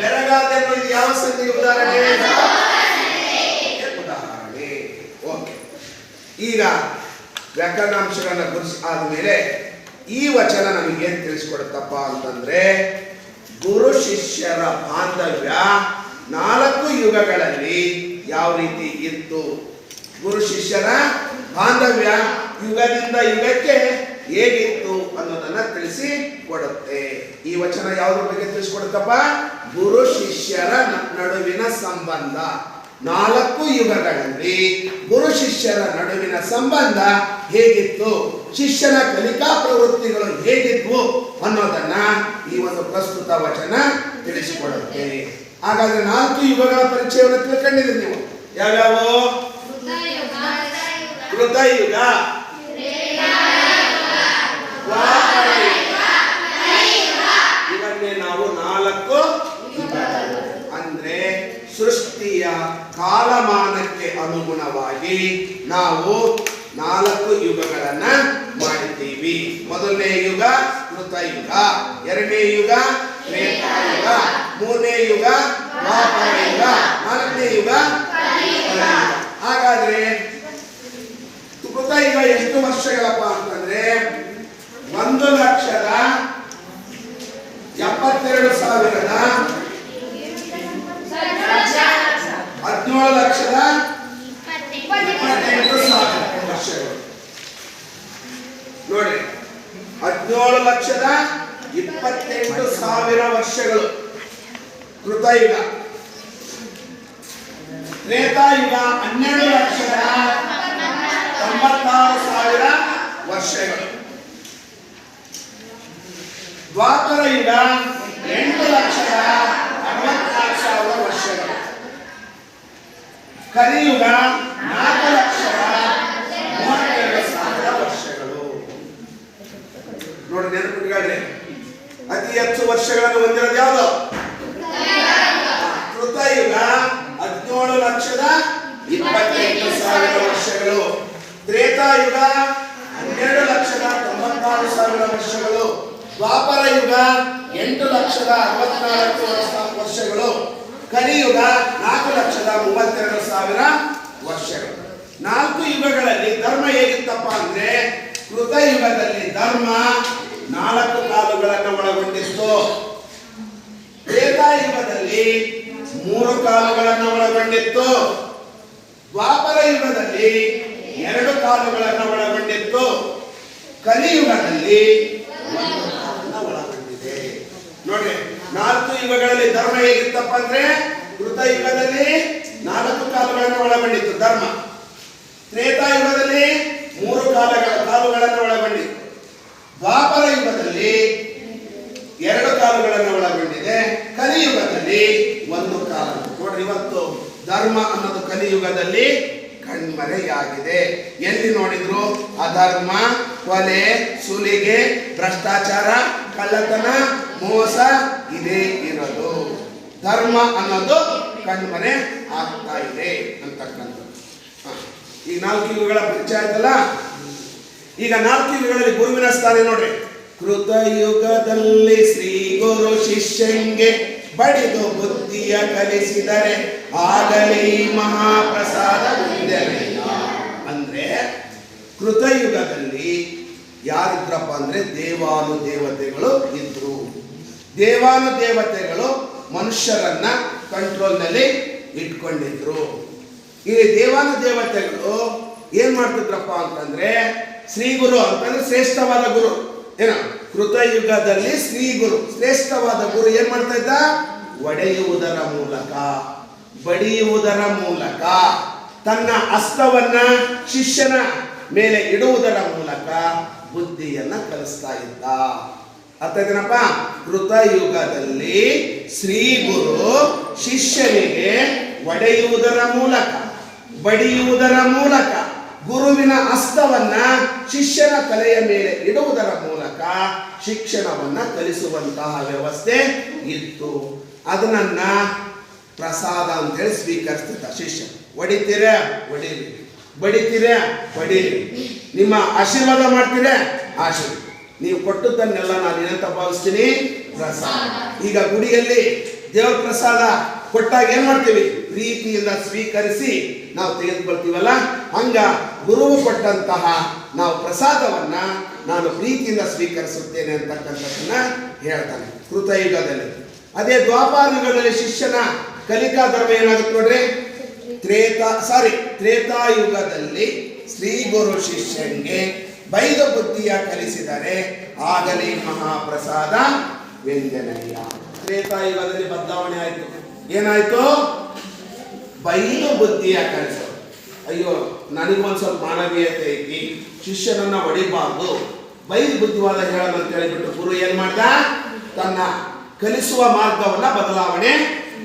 Speaker 1: ಬೆರಗಾದೆನು ಇದು ಯಾವ ಸಂಧಿಗೆ ಉದಾಹರಣೆ? ಓಕೆ. ಈಗ ವ್ಯಾಕರಣಾಂಶಗಳನ್ನ ಗುರುಸಿ ಆದ್ಮೇಲೆ ಈ ವಚನ ನಮಗೆ ಏನ್ ತಿಳಿಸ್ಕೊಡುತ್ತಪ್ಪ ಅಂತಂದ್ರೆ, ಗುರು ಶಿಷ್ಯರ ಬಾಂಧವ್ಯ 4 ಯುಗಗಳಲ್ಲಿ ಯಾವ ರೀತಿ ಇತ್ತು, ಗುರು ಶಿಷ್ಯರ ಬಾಂಧವ್ಯ ಯುಗದಿಂದ ಯುಗಕ್ಕೆ ಹೇಗಿತ್ತು ಅನ್ನೋದನ್ನ ತಿಳಿಸಿ ಕೊಡುತ್ತೆ. ಈ ವಚನ ಯಾವುದ್ರ ಬಗ್ಗೆ ತಿಳಿಸ್ಕೊಡುತ್ತಪ್ಪ? ಗುರು ಶಿಷ್ಯರ ನಡುವಿನ ಸಂಬಂಧ. 4 ಯುಗಗಳಲ್ಲಿ ಗುರು ಶಿಷ್ಯರ ನಡುವಿನ ಸಂಬಂಧ ಹೇಗಿತ್ತು, ಶಿಷ್ಯನ ಕಲಿಕಾ ಪ್ರವೃತ್ತಿಗಳು ಹೇಗಿದ್ವು ಅನ್ನೋದನ್ನ ಈ ಒಂದು ಪ್ರಸ್ತುತ ವಚನ ತಿಳಿಸಿಕೊಡುತ್ತೆ. ಹಾಗಾದ್ರೆ 4 ಯುಗಗಳ ಪರಿಚಯವನ್ನು ತಿಳ್ಕೊಂಡಿದ್ದೀರಿ ನೀವು. ಯಾವ್ಯಾವು? ಕೃತಯುಗ, ಇವನ್ನೇ ನಾವು 4 ಅಂದ್ರೆ ಸೃಷ್ಟಿಯ ಕಾಲಮಾನಕ್ಕೆ ಅನುಗುಣವಾಗಿ ನಾವು 4 ಯುಗಗಳನ್ನ ಮಾಡಿದ್ದೀವಿ. ಮೊದಲನೇ ಯುಗ ಕೃತಯುಗ, ಎರಡನೇ ಯುಗ ತ್ರೇತಾಯುಗ, ಮೂರನೇ ಯುಗ ದ್ವಾಪರ ಯುಗ, 4ನೇ ಯುಗ ಕಲಿಯುಗ. ಹಾಗಾದ್ರೆ ಕೃತಯುಗ ಎಷ್ಟು ವರ್ಷಗಳಪ್ಪ ಅಂತಂದ್ರೆ 1,72,000 17,28,000 ವರ್ಷಗಳು. ನೋಡಿ, 17,28,000 ವರ್ಷಗಳು ಕೃತಯುಗ. ತ್ರೇತಾಯುಗ 12,96,000 ವರ್ಷಗಳು. ದ್ವಾಪರ ಯುಗ 8,64,000 ವರ್ಷಗಳು. ಕಲಿಯುಗ 4,32,000 ವರ್ಷಗಳು. ನೋಡಿ, ನೆನಪಿಟ್ಕೊಳ್ಳಿ, ಅತಿ ಹೆಚ್ಚು ವರ್ಷಗಳನ್ನು ಹೊಂದಿರೋದು ಯಾವುದು? ಕೃತಯುಗ 17,28,000 ವರ್ಷಗಳು. ತ್ರೇತಾಯುಗ 12,96,000 ವರ್ಷಗಳು. ದ್ವಾಪರ ಯುಗ 8,64,000 ವರ್ಷಗಳು. ಕಲಿಯುಗ 4,32,000 ವರ್ಷಗಳು. 4 ಯುಗಗಳಲ್ಲಿ ಧರ್ಮ ಹೇಗಿತ್ತಪ್ಪ ಅಂದ್ರೆ, ಕೃತಯುಗದಲ್ಲಿ ಧರ್ಮ 4 ಕಾಲುಗಳನ್ನು ಒಳಗೊಂಡಿತ್ತು. ತ್ರೇತಾಯುಗದಲ್ಲಿ 3 ಕಾಲುಗಳನ್ನು ಒಳಗೊಂಡಿತ್ತು. ದ್ವಾಪರ ಯುಗದಲ್ಲಿ 2 ಕಾಲುಗಳನ್ನು ಒಳಗೊಂಡಿತ್ತು. ಕಲಿಯುಗದಲ್ಲಿ 1 ಕಾಲನ್ನು ಒಳಗೊಂಡಿದೆ. ನೋಡ್ರಿ, 4 ಯುಗಗಳಲ್ಲಿ ಧರ್ಮ ಹೇಗಿತ್ತಪ್ಪ ಅಂದ್ರೆ, ಕೃತಯುಗದಲ್ಲಿ 4 ಕಾಲುಗಳನ್ನು ಒಳಗೊಂಡಿತ್ತು ಧರ್ಮ. ತ್ರೇತಾಯುಗದಲ್ಲಿ 3 ಕಾಲುಗಳನ್ನು ಒಳಗೊಂಡಿತ್ತು. ದ್ವಾಪರ ಯುಗದಲ್ಲಿ 2 ಕಾಲುಗಳನ್ನು ಒಳಗೊಂಡಿದೆ. ಕಲಿಯುಗದಲ್ಲಿ 1 ಕಾಲ. ನೋಡ್ರಿ, ಇವತ್ತು ಧರ್ಮ ಅನ್ನೋದು ಕಲಿಯುಗದಲ್ಲಿ ಕಣ್ಮರೆಯಾಗಿದೆ. ಎಲ್ಲಿ ನೋಡಿದ್ರು ಅಧರ್ಮ, ಕೊಲೆ, ಸುಲಿಗೆ, ಭ್ರಷ್ಟಾಚಾರ, ಕಳ್ಳತನ, ಮೋಸ ಇದೇ ಇರೋದು. ಧರ್ಮ ಅನ್ನೋದು ಕಣ್ಮರೆ ಆಗ್ತಾ ಇದೆ ಅಂತಕ್ಕಂಥದ್ದು. ಈಗ 4 ಯುಗಗಳ ಪರಿಚಯ ಆಯ್ತಲ್ಲ. ಈಗ 4 ಯುಗಗಳಲ್ಲಿ ಗುರುವಿನ ಸ್ಥಾನ ನೋಡ್ರಿ. ಕೃತಯುಗದಲ್ಲಿ ಶ್ರೀ ಗುರು ಶಿಷ್ಯಂಗೆ ಬಡಿದು ಬುದ್ಧಿಯ ಕಲಿಸಿದರೆ ಆಗಲಿ ಮಹಾಪ್ರಸಾದ ವಂದನೆಯ. ಅಂದ್ರೆ ಕೃತಯುಗದಲ್ಲಿ ಯಾರಿದ್ರಪ್ಪ ಅಂದ್ರೆ ದೇವಾನುದೇವತೆಗಳು ಇದ್ರು. ದೇವಾನುದೇವತೆಗಳು ಮನುಷ್ಯರನ್ನ ಕಂಟ್ರೋಲ್ನಲ್ಲಿ ಇಟ್ಕೊಂಡಿದ್ರು. ಈ ದೇವಾನುದೇವತೆಗಳು ಏನ್ ಮಾಡ್ತಿದ್ರಪ್ಪ ಅಂತಂದ್ರೆ, ಶ್ರೀ ಗುರು ಅಂತಂದ್ರೆ ಶ್ರೇಷ್ಠವಾದ ಗುರು. ಏನ ಕೃತಯುಗದಲ್ಲಿ ಶ್ರೀ ಗುರು ಶ್ರೇಷ್ಠವಾದ ಗುರು ಏನ್ ಮಾಡ್ತಾ ಇದ್ದ? ಒಡೆಯುವುದರ ಮೂಲಕ, ಬಡಿಯುವುದರ ಮೂಲಕ, ತನ್ನ ಹಸ್ತವನ್ನ ಶಿಷ್ಯನ ಮೇಲೆ ಇಡುವುದರ ಮೂಲಕ ಬುದ್ಧಿಯನ್ನ ಕಲಿಸ್ತಾ ಇದ್ದ. ಅರ್ಥನಪ್ಪ? ಕೃತಯುಗದಲ್ಲಿ ಶ್ರೀ ಗುರು ಶಿಷ್ಯನಿಗೆ ಒಡೆಯುವುದರ ಮೂಲಕ, ಬಡಿಯುವುದರ ಮೂಲಕ, ಗುರುವಿನ ಹಸ್ತವನ್ನ ಶಿಷ್ಯನ ತಲೆಯ ಮೇಲೆ ಇಡುವುದರ ಮೂಲಕ ಶಿಕ್ಷಣವನ್ನ ಕಲಿಸುವಂತಹ ವ್ಯವಸ್ಥೆ ಇತ್ತು. ಅದನ್ನ ಪ್ರಸಾದ ಅಂತೇಳಿ ಸ್ವೀಕರಿಸ್ತಿದ್ದ ಶಿಷ್ಯ. ಒಡಿತೀರ ಒಡೀರಿ, ಬಡಿತೀರ ಬಡೀರಿ, ನಿಮ್ಮ ಆಶೀರ್ವಾದ ಮಾಡ್ತೀರ ಆಶೀರ್ವಾದ, ನೀವು ಕೊಟ್ಟದ್ದನ್ನೆಲ್ಲ ನಾನು ಏನಂತ ಭಾವಿಸ್ತೀನಿ? ಪ್ರಸಾದ. ಈಗ ಗುಡಿಯಲ್ಲಿ ದೇವರ ಪ್ರಸಾದ ಕೊಟ್ಟಾಗ ಏನ್ ಮಾಡ್ತೀವಿ? ಪ್ರೀತಿಯಿಂದ ಸ್ವೀಕರಿಸಿ ನಾವು ತೆಗೆದುಕೊಳ್ತೀವಲ್ಲ, ಹಂಗ ಗುರುವು ಕೊಟ್ಟಂತಹ ನಾವು ಪ್ರಸಾದವನ್ನ ನಾನು ಪ್ರೀತಿಯಿಂದ ಸ್ವೀಕರಿಸುತ್ತೇನೆ ಅಂತಕ್ಕಂಥದ್ದನ್ನ ಹೇಳ್ತಾನೆ ಕೃತಯುಗದಲ್ಲಿ. ಅದೇ ದ್ವಾಪಾರ ಯುಗದಲ್ಲಿ ಶಿಷ್ಯನ ಕಲಿಕಾ ಧರ್ಮ ಏನಾಗುತ್ತೆ ನೋಡ್ರಿ. ತ್ರೇತಾಯುಗದಲ್ಲಿ ಶ್ರೀ ಗುರು ಶಿಷ್ಯನಿಗೆ ಬೈದ ಬುದ್ಧಿಯ ಕಲಿಸಿದರೆ ಆಗಲಿ ಮಹಾಪ್ರಸಾದ ವಂದನೆಯ. ತ್ರೇತಾಯುಗದಲ್ಲಿ ಬದಲಾವಣೆ ಆಯ್ತು. ಏನಾಯ್ತು? ಬೈದು ಬುದ್ಧಿಯ ಕಲಿಸೋದು. ಅಯ್ಯೋ, ನನಗೊಂದು ಸ್ವಲ್ಪ ಮಾನವೀಯತೆ ಐತಿ, ಶಿಷ್ಯನನ್ನ ಹೊಡಿಬಾರ್ದು, ಬೈದು ಬುದ್ಧಿವಾದ ಹೇಳೋಣ ಅಂತ ಹೇಳಿಬಿಟ್ಟು ಗುರು ಏನ್ ಮಾಡ್ದ? ತನ್ನ ಕಲಿಸುವ ಮಾರ್ಗವನ್ನ ಬದಲಾವಣೆ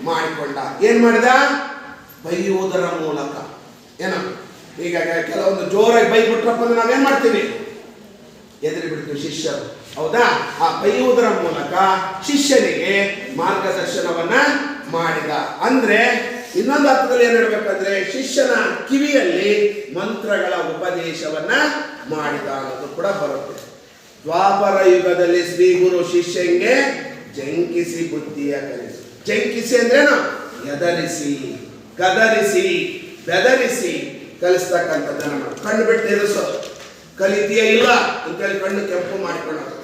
Speaker 1: ಮಾಡಿಕೊಂಡ. ಏನ್ ಮಾಡಿದ? ಬೈಯುವುದರ ಮೂಲಕ. ಏನು, ಈಗ ಕೆಲವೊಂದು ಜೋರಾಗಿ ಬೈಬಿಟ್ರಪ್ಪ ಅಂದ್ರೆ ನಾವೇನ್ ಮಾಡ್ತೀವಿ? ಎದುರು ಬಿಡ್ತೀವಿ ಶಿಷ್ಯರು, ಹೌದಾ? ಆ ಬೈಯುವುದರ ಮೂಲಕ ಶಿಷ್ಯನಿಗೆ ಮಾರ್ಗದರ್ಶನವನ್ನ ಮಾಡಿದ. ಅಂದ್ರೆ ಇನ್ನೊಂದು ಅರ್ಥದಲ್ಲಿ ಏನ್ ಹೇಳ್ಬೇಕಂದ್ರೆ, ಶಿಷ್ಯನ ಕಿವಿಯಲ್ಲಿ ಮಂತ್ರಗಳ ಉಪದೇಶವನ್ನ ಮಾಡಿದ ಅನ್ನೋದು ಕೂಡ ಬರುತ್ತೆ. ದ್ವಾಪರ ಯುಗದಲ್ಲಿ ಶ್ರೀ ಗುರು ಶಿಷ್ಯಂಗೆ ಜಂಕಿಸಿ ಬುದ್ಧಿಯ ಕಲಿಸಿ. ಜಂಕಿಸಿ ಅಂದ್ರೇನು? ಎದರಿಸಿ, ಗದರಿಸಿ, ಬೆದರಿಸಿ ಕಲಿಸ್ತಕ್ಕಂಥದ್ದನ್ನ ನಾವು ಕಣ್ಣು ಬಿಟ್ಟು ಎದುರಿಸೋದು. ಕಲಿತೀಯ ಇಲ್ಲ ಅಂತೇಳಿ ಕಣ್ಣು ಕೆಂಪು ಮಾಡಿಕೊಳ್ಳೋದು,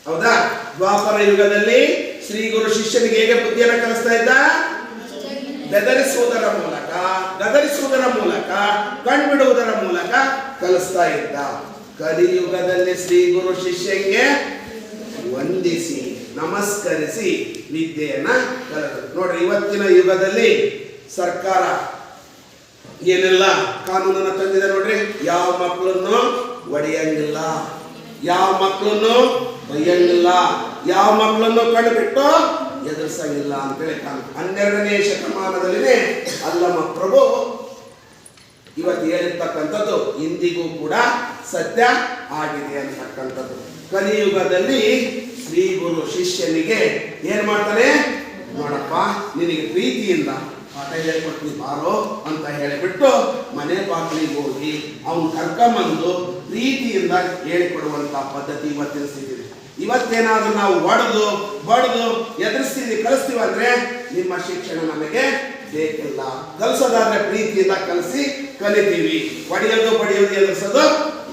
Speaker 1: ಹೌದಾ? ದ್ವಾಪರ ಯುಗದಲ್ಲಿ ಶ್ರೀ ಗುರು ಶಿಷ್ಯನಿಗೆ ಹೇಗೆ ಬುದ್ಧಿಯನ್ನು ಕಲಿಸ್ತಾ ಇದ್ದ? ಬೆದರಿಸುವುದರ ಮೂಲಕ, ಗದರಿಸುವುದರ ಮೂಲಕ, ಕಣ್ಬಿಡುವುದರ ಮೂಲಕ ಕಲಿಸ್ತಾ ಇದ್ದ. ಕಲಿಯುಗದಲ್ಲಿ ಶ್ರೀ ಗುರು ಶಿಷ್ಯಂಗೆ ವಂದಿಸಿ ನಮಸ್ಕರಿಸಿ ವಿದ್ಯೆಯನ್ನ ಕಲಿತು. ನೋಡ್ರಿ, ಇವತ್ತಿನ ಯುಗದಲ್ಲಿ ಸರ್ಕಾರ ಏನೆಲ್ಲ ಕಾನೂನನ್ನ ತಂದಿದೆ ನೋಡ್ರಿ. ಯಾವ ಮಕ್ಕಳನ್ನು ಒಡೆಯಂಗಿಲ್ಲ, ಯಾವ ಮಕ್ಕಳನ್ನು ಬೈಯಂಗಿಲ್ಲ, ಯಾವ ಮಕ್ಕಳನ್ನು ಕಣ್ಬಿಟ್ಟು ಎದುರಿಸಂಗಿಲ್ಲ ಅಂತೇಳಿ ಕಾನೂನು. 12ನೇ ಶತಮಾನದಲ್ಲಿನೇ ಅಲ್ಲಮ ಪ್ರಭು ಇವತ್ತು ಹೇಳಿರ್ತಕ್ಕಂಥದ್ದು ಇಂದಿಗೂ ಕೂಡ ಸತ್ಯ ಆಗಿದೆ ಅಂತಕ್ಕಂಥದ್ದು. ಕಲಿಯುಗದಲ್ಲಿ ಶ್ರೀ ಗುರು ಶಿಷ್ಯನಿಗೆ ಏನ್ ಮಾಡ್ತಾನೆ, ನೋಡಪ್ಪ ನಿನಗೆ ಪ್ರೀತಿಯಿಂದ ಪಾಠ ಹೇಳಿಕೊಡ್ತೀನಿ ಬಾರೋ ಅಂತ ಹೇಳಿಬಿಟ್ಟು ಮನೆ ಬಾಗಿಲಿಗೆ ಹೋಗಿ ಅವನು ಕರ್ಕೊಂಬಂದು ಪ್ರೀತಿಯಿಂದ ಹೇಳಿಕೊಡುವಂತ ಪದ್ಧತಿ ಇವತ್ತಿನ ಸ್ಥಿತಿ. ಇವತ್ತೇನಾದ್ರೂ ನಾವು ಒಡೆದು ಬಡ್ದು ಎದುರಿಸ್ತೀವಿ ಕಲಿಸ್ತೀವಿ ಅಂದ್ರೆ ನಿಮ್ಮ ಶಿಕ್ಷಣ ನಮಗೆ ಬೇಕಿಲ್ಲ. ಕಲಿಸೋದಾದ್ರೆ ಪ್ರೀತಿಯಿಂದ ಕಲಿಸಿ ಕಲಿತೀವಿ, ಒಡೆಯೋದು ಬಡಿಯೋದು ಎದುರಿಸೋದು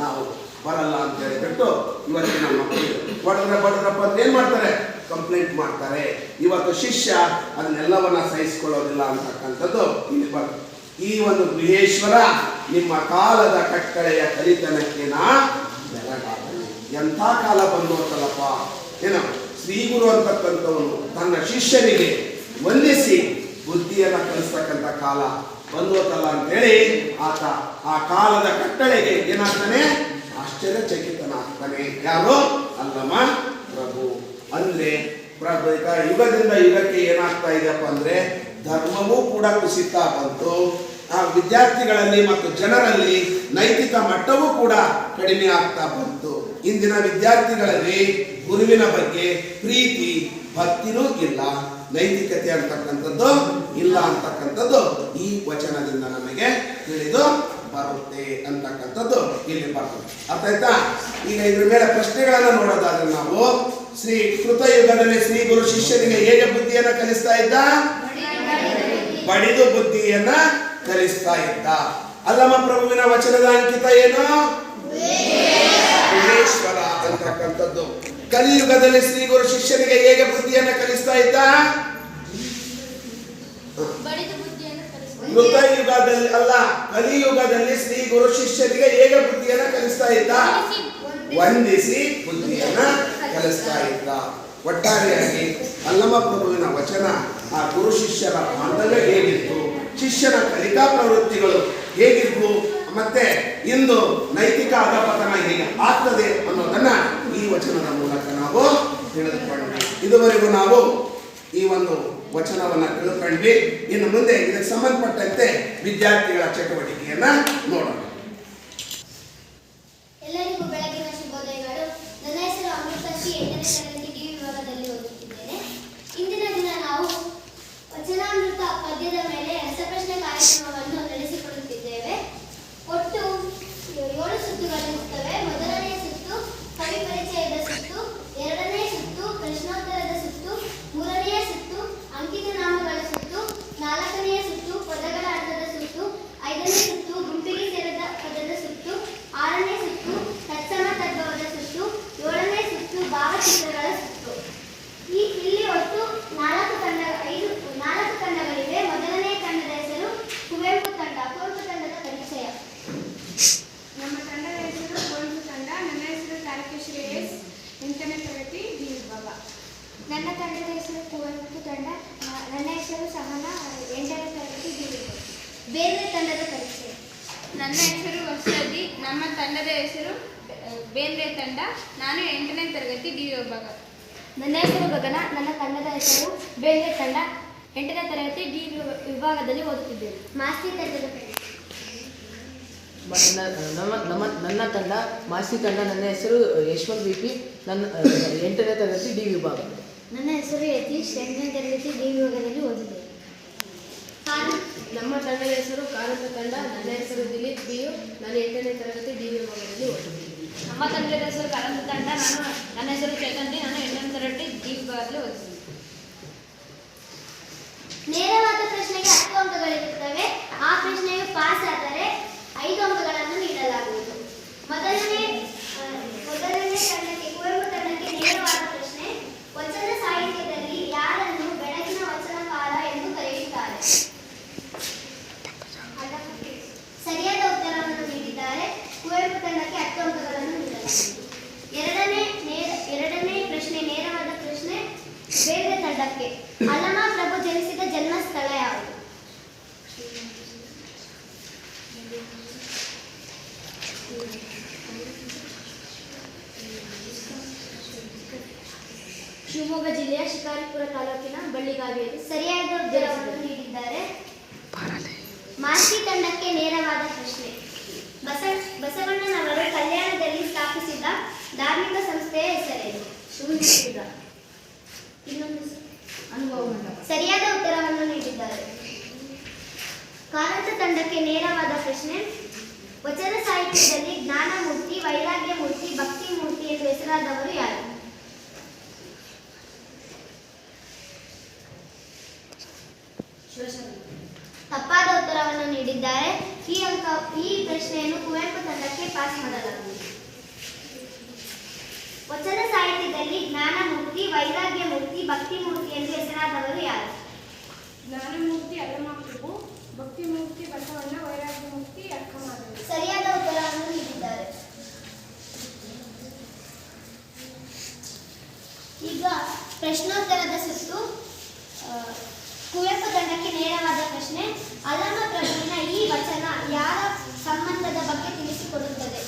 Speaker 1: ನಾವು ಬರಲ್ಲ ಅಂತ ಹೇಳಿಬಿಟ್ಟು ಇವತ್ತಿನ ಮಕ್ಕಳು ಬಡದ್ರಪ್ಪ ಅಂತ ಏನ್ ಮಾಡ್ತಾರೆ, ಕಂಪ್ಲೇಂಟ್ ಮಾಡ್ತಾರೆ. ಇವತ್ತು ಶಿಷ್ಯ ಅದನ್ನೆಲ್ಲವನ್ನ ಸಹಿಸಿಕೊಳ್ಳೋದಿಲ್ಲ ಅಂತಕ್ಕಂಥದ್ದು ಇಲ್ಲಿ ಬರ್ತದೆ. ಈ ಒಂದು ಗೃಹೇಶ್ವರ ನಿಮ್ಮ ಕಾಲದ ಕಟ್ಟಳೆಯ ಕಲಿತನಕ್ಕೆ ಬೆಳಗಾಗಲಿ. ಎಂಥ ಕಾಲ ಬಂದೋತಲ್ಲಪ್ಪ, ಏನೋ ಶ್ರೀ ಗುರು ಅಂತಕ್ಕಂಥವನು ತನ್ನ ಶಿಷ್ಯನಿಗೆ ವಂದಿಸಿ ಬುದ್ಧಿಯನ್ನ ಕಲಿಸ್ತಕ್ಕಂಥ ಕಾಲ ಬಂದೋತಲ್ಲ ಅಂತೇಳಿ ಆತ ಆ ಕಾಲದ ಕಟ್ಟಳೆಗೆ ಏನಾಗ್ತಾನೆ, ಆಶ್ಚರ್ಯಚಕಿತನಾಗ್ತಾನೆ. ಯಾರು? ಅಲ್ಲಮ ಪ್ರಭು. ಅಂದ್ರೆ ಪ್ರಭು ಯುಗದಿಂದ ಯುಗಕ್ಕೆ ಏನಾಗ್ತಾ ಇದೆಯಪ್ಪ ಅಂದ್ರೆ ಧರ್ಮವೂ ಕೂಡ ಕುಸಿತಾ ಬಂತು. ಆ ವಿದ್ಯಾರ್ಥಿಗಳಲ್ಲಿ ಮತ್ತು ಜನರಲ್ಲಿ ನೈತಿಕ ಮಟ್ಟವೂ ಕೂಡ ಕಡಿಮೆ ಆಗ್ತಾ ಬಂತು. ಇಂದಿನ ವಿದ್ಯಾರ್ಥಿಗಳಲ್ಲಿ ಗುರುವಿನ ಬಗ್ಗೆ ಪ್ರೀತಿ ಭಕ್ತಿನೂ ಇಲ್ಲ, ನೈತಿಕತೆ ಅಂತಕ್ಕಂಥದ್ದು ಇಲ್ಲ ಅಂತಕ್ಕಂಥದ್ದು ಈ ವಚನದಿಂದ ನಮಗೆ ತಿಳಿದು ಬರುತ್ತೆ ಅಂತಕ್ಕಂಥದ್ದು ಇಲ್ಲಿ ಬರ್ತದೆ. ಅರ್ಥ ಆಯ್ತಾ? ಈಗ ಇದ್ರ ಮೇಲೆ ಪ್ರಶ್ನೆಗಳನ್ನ ನೋಡೋದಾದ್ರೆ ನಾವು ಶ್ರೀ ಕೃತಯುಗದಲ್ಲಿ ಶ್ರೀ ಗುರು ಶಿಷ್ಯನಿಗೆ ಹೇಗೆ ಬುದ್ಧಿಯನ್ನ ಕಲಿಸ್ತಾ ಇದ್ದ? ಬಡಿದು ಬುದ್ಧಿಯನ್ನ ಕಲಿಸ್ತಾ ಇದ್ದ. ಅಲ್ಲಮ ಪ್ರಭುವಿನ ವಚನದ ಅಂಕಿತ ಏನು? ಗುಹೇಶ್ವರ ಅಂತಕ್ಕಂಥದ್ದು. ಕಲಿಯುಗದಲ್ಲಿ ಶ್ರೀ ಗುರು ಶಿಷ್ಯನಿಗೆ ಹೇಗೆ ಬುದ್ಧಿಯನ್ನ ಕಲಿಸ್ತಾ ಇದ್ದ? ಕೃತಯುಗದಲ್ಲಿ ಅಲ್ಲ, ಕಲಿಯುಗದಲ್ಲಿ ಶ್ರೀ ಗುರು ಶಿಷ್ಯನಿಗೆ ಹೇಗೆ ಬುದ್ಧಿಯನ್ನ ಕಲಿಸ್ತಾ ಇದ್ದ? ವಂದಿಸಿ ಬುದ್ಧಿಯನ್ನ ಕಲಿಸ್ತಾ ಇದ್ದ. ಒಟ್ಟಾರೆಯಾಗಿ ಅಲ್ಲಮ ಪ್ರಭುವಿನ ವಚನ ಆ ಗುರು ಶಿಷ್ಯರ ಬಾಂಧವ್ಯ ಹೇಗಿತ್ತು, ಶಿಷ್ಯನ ಕಲಿಕಾ ಪ್ರವೃತ್ತಿಗಳು ಹೇಗಿದ್ವು, ಮತ್ತೆ ಇಂದು ನೈತಿಕ ಅಧಪತನ ಹೇಗೆ ಆಗ್ತದೆ ಅನ್ನೋದನ್ನ ಈ ವಚನದ ಮೂಲಕ ನಾವು ತಿಳಿದುಕೊಂಡ್ವಿ. ಇದುವರೆಗೂ ನಾವು ಈ ಒಂದು ವಚನವನ್ನ ತಿಳ್ಕೊಂಡ್ವಿ. ಇನ್ನು ಮುಂದೆ ಇದಕ್ಕೆ ಸಂಬಂಧಪಟ್ಟಂತೆ ವಿದ್ಯಾರ್ಥಿಗಳ ಚಟುವಟಿಕೆಯನ್ನ ನೋಡೋಣ.
Speaker 4: ಎಲ್ಲರಿಗೂ ಬೆಳಗಿನ ಶುಭೋದಯಗಳು. ನನ್ನ ಹೆಸರು ಅಮೃತಶ್ರೀ, 8ನೇ ತರಗತಿ ಡಿ ವಿಭಾಗದಲ್ಲಿ ಓದುತ್ತಿದ್ದೇನೆ. ಇಂದಿನ ದಿನ ನಾವು ವಚನಾಮೃತ ಪದ್ಯದ ಮೇಲೆ ರಸಪ್ರಶ್ನೆ ಕಾರ್ಯಕ್ರಮವನ್ನು ನಡೆಸಿಕೊಡುತ್ತಿದ್ದೇವೆ. ಒಟ್ಟು 7 ಸುತ್ತುಗಳಿರುತ್ತವೆ. ಮೊದಲನೆಯ ಸುತ್ತು ಕವಿ ಪರಿಚಯದ ಸುತ್ತು, 2ನೇ ಸುತ್ತು ಪ್ರಶ್ನೋತ್ತರದ ಸುತ್ತು, 3ನೆಯ ಸುತ್ತು ಅಂಕಿತ ನಾಮಗಳ ಸುತ್ತು, 4ನೆಯ ಸುತ್ತು ಪದಗಳ ಅರ್ಥದ ಸುತ್ತು, 5ನೇ ಸುತ್ತು ಗುಂಪಿಗೆ ಸೇರಿದ ಪದದ ಸುತ್ತು, 6ನೇ ಸುತ್ತು ತತ್ಸಮ ತದ್ಭವದ ಸುತ್ತು, 7ನೇ ಸುತ್ತು ಭಾವಚಿತ್ರಗಳ ಸುತ್ತು. ಇಲ್ಲಿ ಒಟ್ಟು 4 ತಂಡಗಳಿವೆ. ಮೊದಲನೇ ತಂಡದ ಹೆಸರು ಕುವೆಂಪು ತಂಡ. ಕುವೆಂಪು ತಂಡದ ಪರಿಚಯ.
Speaker 5: ನಮ್ಮ ತಂಡದ ಹೆಸರು ಕುವೆಂಪು ತಂಡ. ನನ್ನ ಹೆಸರು ತಾರಕೇಶ್ವರಿ ಎಸ್, 8ನೇ ತರಗತಿ ಡಿ ವಿಭಾಗ.
Speaker 4: ನನ್ನ ತಂಡದ ಹೆಸರು ಕುವೆಂಪು ತಂಡ. ನನ್ನ ಹೆಸರು ಸಹನಾ, 8ನೇ ತರಗತಿ ಡಿ ವಿಭಾಗ. ಬೇರೆ ತಂಡದ ಪರಿಚಯ.
Speaker 5: ನನ್ನ ಹೆಸರು ವರ್ಷದಿ. ನಮ್ಮ ತಂಡದ ಹೆಸರು ಬೇಂದ್ರೆ ತಂಡ. ನಾನು 8ನೇ ತರಗತಿ ಡಿ ವಿಭಾಗ.
Speaker 4: ನನ್ನ ಹೆಸರು ಗಗನ. ನನ್ನ ತಂಡದ ಹೆಸರು ಬೇಂದ್ರೆ ತಂಡ. 8ನೇ ತರಗತಿ ಡಿ ವಿಭಾಗದಲ್ಲಿ ಓದುತ್ತಿದ್ದೇನೆ. ಮಾಸ್ತಿ ತಂಡದ ಪರಿಚಯ.
Speaker 2: ನನ್ನ ತಂಡ ಮಾಸಿ ತಂಡ. ನನ್ನ ಹೆಸರು ಯಶವಂತ್ ಬಿಪಿ. ನನ್ನ 8ನೇ ತರಗತಿ ಡಿ ವಿಭಾಗ.
Speaker 4: ನನ್ನ ಹೆಸರು ಯತೀಶ್, 8ನೇ ತರಗತಿ ಡಿ ವಿಭಾಗದಲ್ಲಿ ಓದಿದ್ದೇನೆ.
Speaker 3: ನಮ್ಮ ತಂಡದ ಹೆಸರು ಕಾರಂತ ತಂಡ. ನನ್ನ ಹೆಸರು ದಿಲೀಪ್ ಬಿಯು. ನಾನು 8ನೇ ತರಗತಿ ಡಿ ವಿಭಾಗದಲ್ಲಿ ಓದುತ್ತಿದ್ದೇನೆ.
Speaker 5: ನಮ್ಮ ತಂಡದ ಹೆಸರು ಕಾರಂತ ತಂಡ. ನನ್ನ ಹೆಸರು ಚೇತನ್ರಿ. ನಾನು 8ನೇ ತರಗತಿ ಡಿ ವಿಭಾಗದಲ್ಲಿ ಓದಿದ್ದೇನೆ.
Speaker 4: ನೇರವಾದ ಪ್ರಶ್ನೆಗೆ 10 ಅಂಕಗಳಿರುತ್ತವೆ. ಆ ಪ್ರಶ್ನೆಯು ಪಾಸ್ ಆದರೆ 5 ಅಂಕಗಳನ್ನು ನೀಡಲಾಗುವುದು. ಮೊದಲನೇ ತಂಡಕ್ಕೆ, ಕುವೆಂಪು ತಂಡಕ್ಕೆ ನೇರವಾದ ಪ್ರಶ್ನೆ. ವಚನ ಸಾಹಿತ್ಯದಲ್ಲಿ ಯಾರನ್ನು ಬೆಳಗಿನ ವಚನಕಾರ ಎಂದು ಕರೆಯುತ್ತಾರೆ?
Speaker 3: ಶಿವಮೊಗ್ಗ ಜಿಲ್ಲೆಯ ಶಿಕಾರಿಪುರ ತಾಲೂಕಿನ ಬಳ್ಳಿಗಾವಿಯಲ್ಲಿ
Speaker 4: ಸರಿಯಾದ ಉತ್ತರವನ್ನು ನೀಡಿದ್ದಾರೆ. ಮಾಸ್ತಿ ತಂಡಕ್ಕೆ ನೇರವಾದ ಪ್ರಶ್ನೆ. ಬಸವಣ್ಣನವರು ಕಲ್ಯಾಣದಲ್ಲಿ ಸ್ಥಾಪಿಸಿದ ಧಾರ್ಮಿಕ ಸಂಸ್ಥೆಯ ಹೆಸರೇನು?
Speaker 3: ಶಿವಮೊಗ್ಗ
Speaker 4: ಇನ್ನೊಂದು
Speaker 3: ಅನುಭವ ಮಂಟಪ.
Speaker 4: ಸರಿಯಾದ ಉತ್ತರವನ್ನು ನೀಡಿದ್ದಾರೆ. ಕಾರಂತ ತಂಡಕ್ಕೆ ನೇರವಾದ ಪ್ರಶ್ನೆ. ವಚನ ಸಾಹಿತ್ಯದಲ್ಲಿ ಜ್ಞಾನಮೂರ್ತಿ, ವೈರಾಗ್ಯ ಮೂರ್ತಿ, ಭಕ್ತಿ ಮೂರ್ತಿ ಎಂದು ಹೆಸರಾದವರು ಯಾರು?
Speaker 3: ಶಿವಶರಣ.
Speaker 4: ತಪ್ಪಾದ ಉತ್ತರವನ್ನು ನೀಡಿದ್ದಾರೆ. ಈ ಪ್ರಶ್ನೆಯನ್ನು ಕುವೆಂಪು ತಂಡಕ್ಕೆ ಪಾಸ್ ಮಾಡಲಾಗಿದೆ. ವಚನ ಸಾಹಿತ್ಯದಲ್ಲಿ ಜ್ಞಾನಮೂರ್ತಿ, ವೈರಾಗ್ಯ ಮೂರ್ತಿ, ಭಕ್ತಿ ಮೂರ್ತಿ ಎಂದು ಹೆಸರಾದವರು ಯಾರು?
Speaker 5: ಜ್ಞಾನಮೂರ್ತಿ ಅಲ್ಲಮ ಪ್ರಭು, ಭಕ್ತಿಮೂರ್ತಿ ಬಸವಣ್ಣ, ವೈರಾಗ್ಯಮೂರ್ತಿ ಅಕ್ಕಮಾದೇವಿ.
Speaker 4: ಸರಿಯಾದ ಉತ್ತರವನ್ನು ನೀಡಿದ್ದಾರೆ. ಈಗ ಪ್ರಶ್ನೋತ್ತರದ ಸುತ್ತು. ಕುವೆಂಪು ತಂಡಕ್ಕೆ ನೇರವಾದ ಪ್ರಶ್ನೆ. ಅಲ್ಲಮ ಪ್ರಭುವಿನ ಈ ವಚನ ಯಾರ ಸಂಬಂಧದ ಬಗ್ಗೆ ತಿಳಿಸಿಕೊಡುತ್ತದೆ?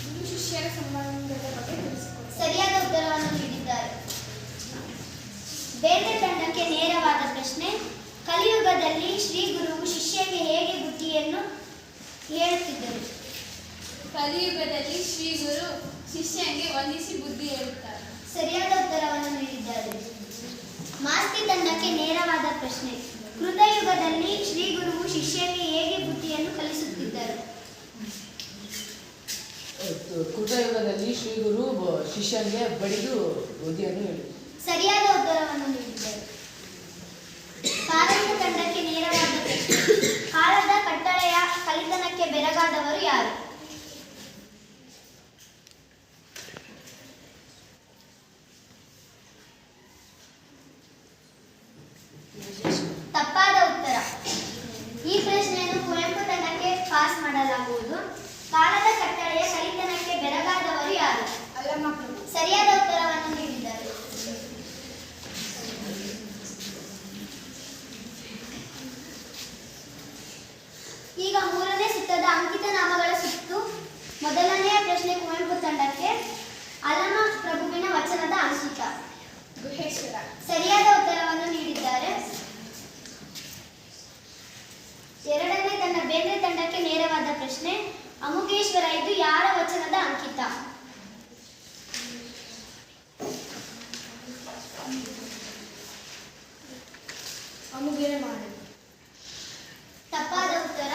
Speaker 5: ಗುರು ಶಿಷ್ಯರ ಸಂಬಂಧದ ಬಗ್ಗೆ ತಿಳಿಸಿಕೊಡಿ.
Speaker 4: ಸರಿಯಾದ ಉತ್ತರವನ್ನು ನೀಡಿದ್ದಾರೆ. ಬೇಂದ್ರೆ ತಂಡಕ್ಕೆ ನೇರವಾದ ಪ್ರಶ್ನೆ. ಕಲಿಯುಗದಲ್ಲಿ ಶ್ರೀ ಗುರುವು ಶಿಷ್ಯನಿಗೆ ಹೇಗೆ ಬುದ್ಧಿಯನ್ನು ಹೇಳುತ್ತಿದ್ದರು?
Speaker 5: ಕಲಿಯುಗದಲ್ಲಿ ಶ್ರೀ ಗುರು ಶಿಷ್ಯನಿಗೆ ವಂದಿಸಿ ಬುದ್ಧಿ ಹೇಳುತ್ತಾರೆ.
Speaker 4: ಸರಿಯಾದ ಉತ್ತರವನ್ನು ನೀಡಿದ್ದಾರೆ. ಮಾಸ್ತಿ ತಂಡಕ್ಕೆ ನೇರವಾದ ಪ್ರಶ್ನೆ. ಕೃತಯುಗದಲ್ಲಿ ಶ್ರೀ ಗುರುವು ಶಿಷ್ಯನಿಗೆ ಹೇಗೆ ಬುದ್ಧಿಯನ್ನು ಕಲಿಸುತ್ತಿದ್ದರು?
Speaker 2: ಕೃತಯುಗದಲ್ಲಿ ಶ್ರೀ ಗುರು ಶಿಷ್ಯನಿಗೆ ಬಡಿದು ಬುದ್ಧಿಯನ್ನು ಹೇಳಿ.
Speaker 4: ಸರಿಯಾದ ಉತ್ತರವನ್ನು ನೀಡಿದ್ದಾರೆ. ಕಾರಂತ ತಂಡಕ್ಕೆ ನೇರವಾದ ಪ್ರಶ್ನೆ. ಕಾಲದ ಕಟ್ಟಳೆಯ ಕಲಿತನಕ್ಕೆ ಬೆರಗಾದವರು ಯಾರು? ತಪ್ಪಾದ ಉತ್ತರ. ಈ ಪ್ರಶ್ನೆಯನ್ನು ಕುವೆಂಪು ತಂಡಕ್ಕೆ ಪಾಸ್ ಮಾಡಲಾಗುವುದು. ಕಾಲದ ಕಟ್ಟಳೆಯ ಕಲಿತನಕ್ಕೆ ಬೆರಗಾದವರು ಯಾರು?
Speaker 5: ಅಲ್ಲಮ ಪ್ರಭು.
Speaker 4: ಸರಿಯಾದ ಉತ್ತರವನ್ನು ನೀಡಿದ್ದಾರೆ. ಈಗ ಮೂರನೇ ಸುತ್ತದ ಅಂಕಿತ ನಾಮಗಳ ಸುತ್ತು. ಮೊದಲನೆಯ ಪ್ರಶ್ನೆ ಕುವೆಂಪು ತಂಡಕ್ಕೆ. ಅಲ್ಲಮ ಪ್ರಭುವಿನ ವಚನದ ಅಂಕಿತ.
Speaker 5: ಗುಹೇಶ್ವರ.
Speaker 4: ಸರಿಯಾದ ಉತ್ತರವನ್ನು ನೀಡಿದ್ದಾರೆ. ಎರಡನೇ ಬೇಂದ್ರೆ ತಂಡಕ್ಕೆ ನೇರವಾದ ಪ್ರಶ್ನೆ. ಅಮುಗೇಶ್ವರ ಇದು ಯಾರ ವಚನದ ಅಂಕಿತ?
Speaker 3: ಅಮುಗೆರೆ ಮಾಡಿ.
Speaker 4: ತಪ್ಪಾದ ಉತ್ತರ.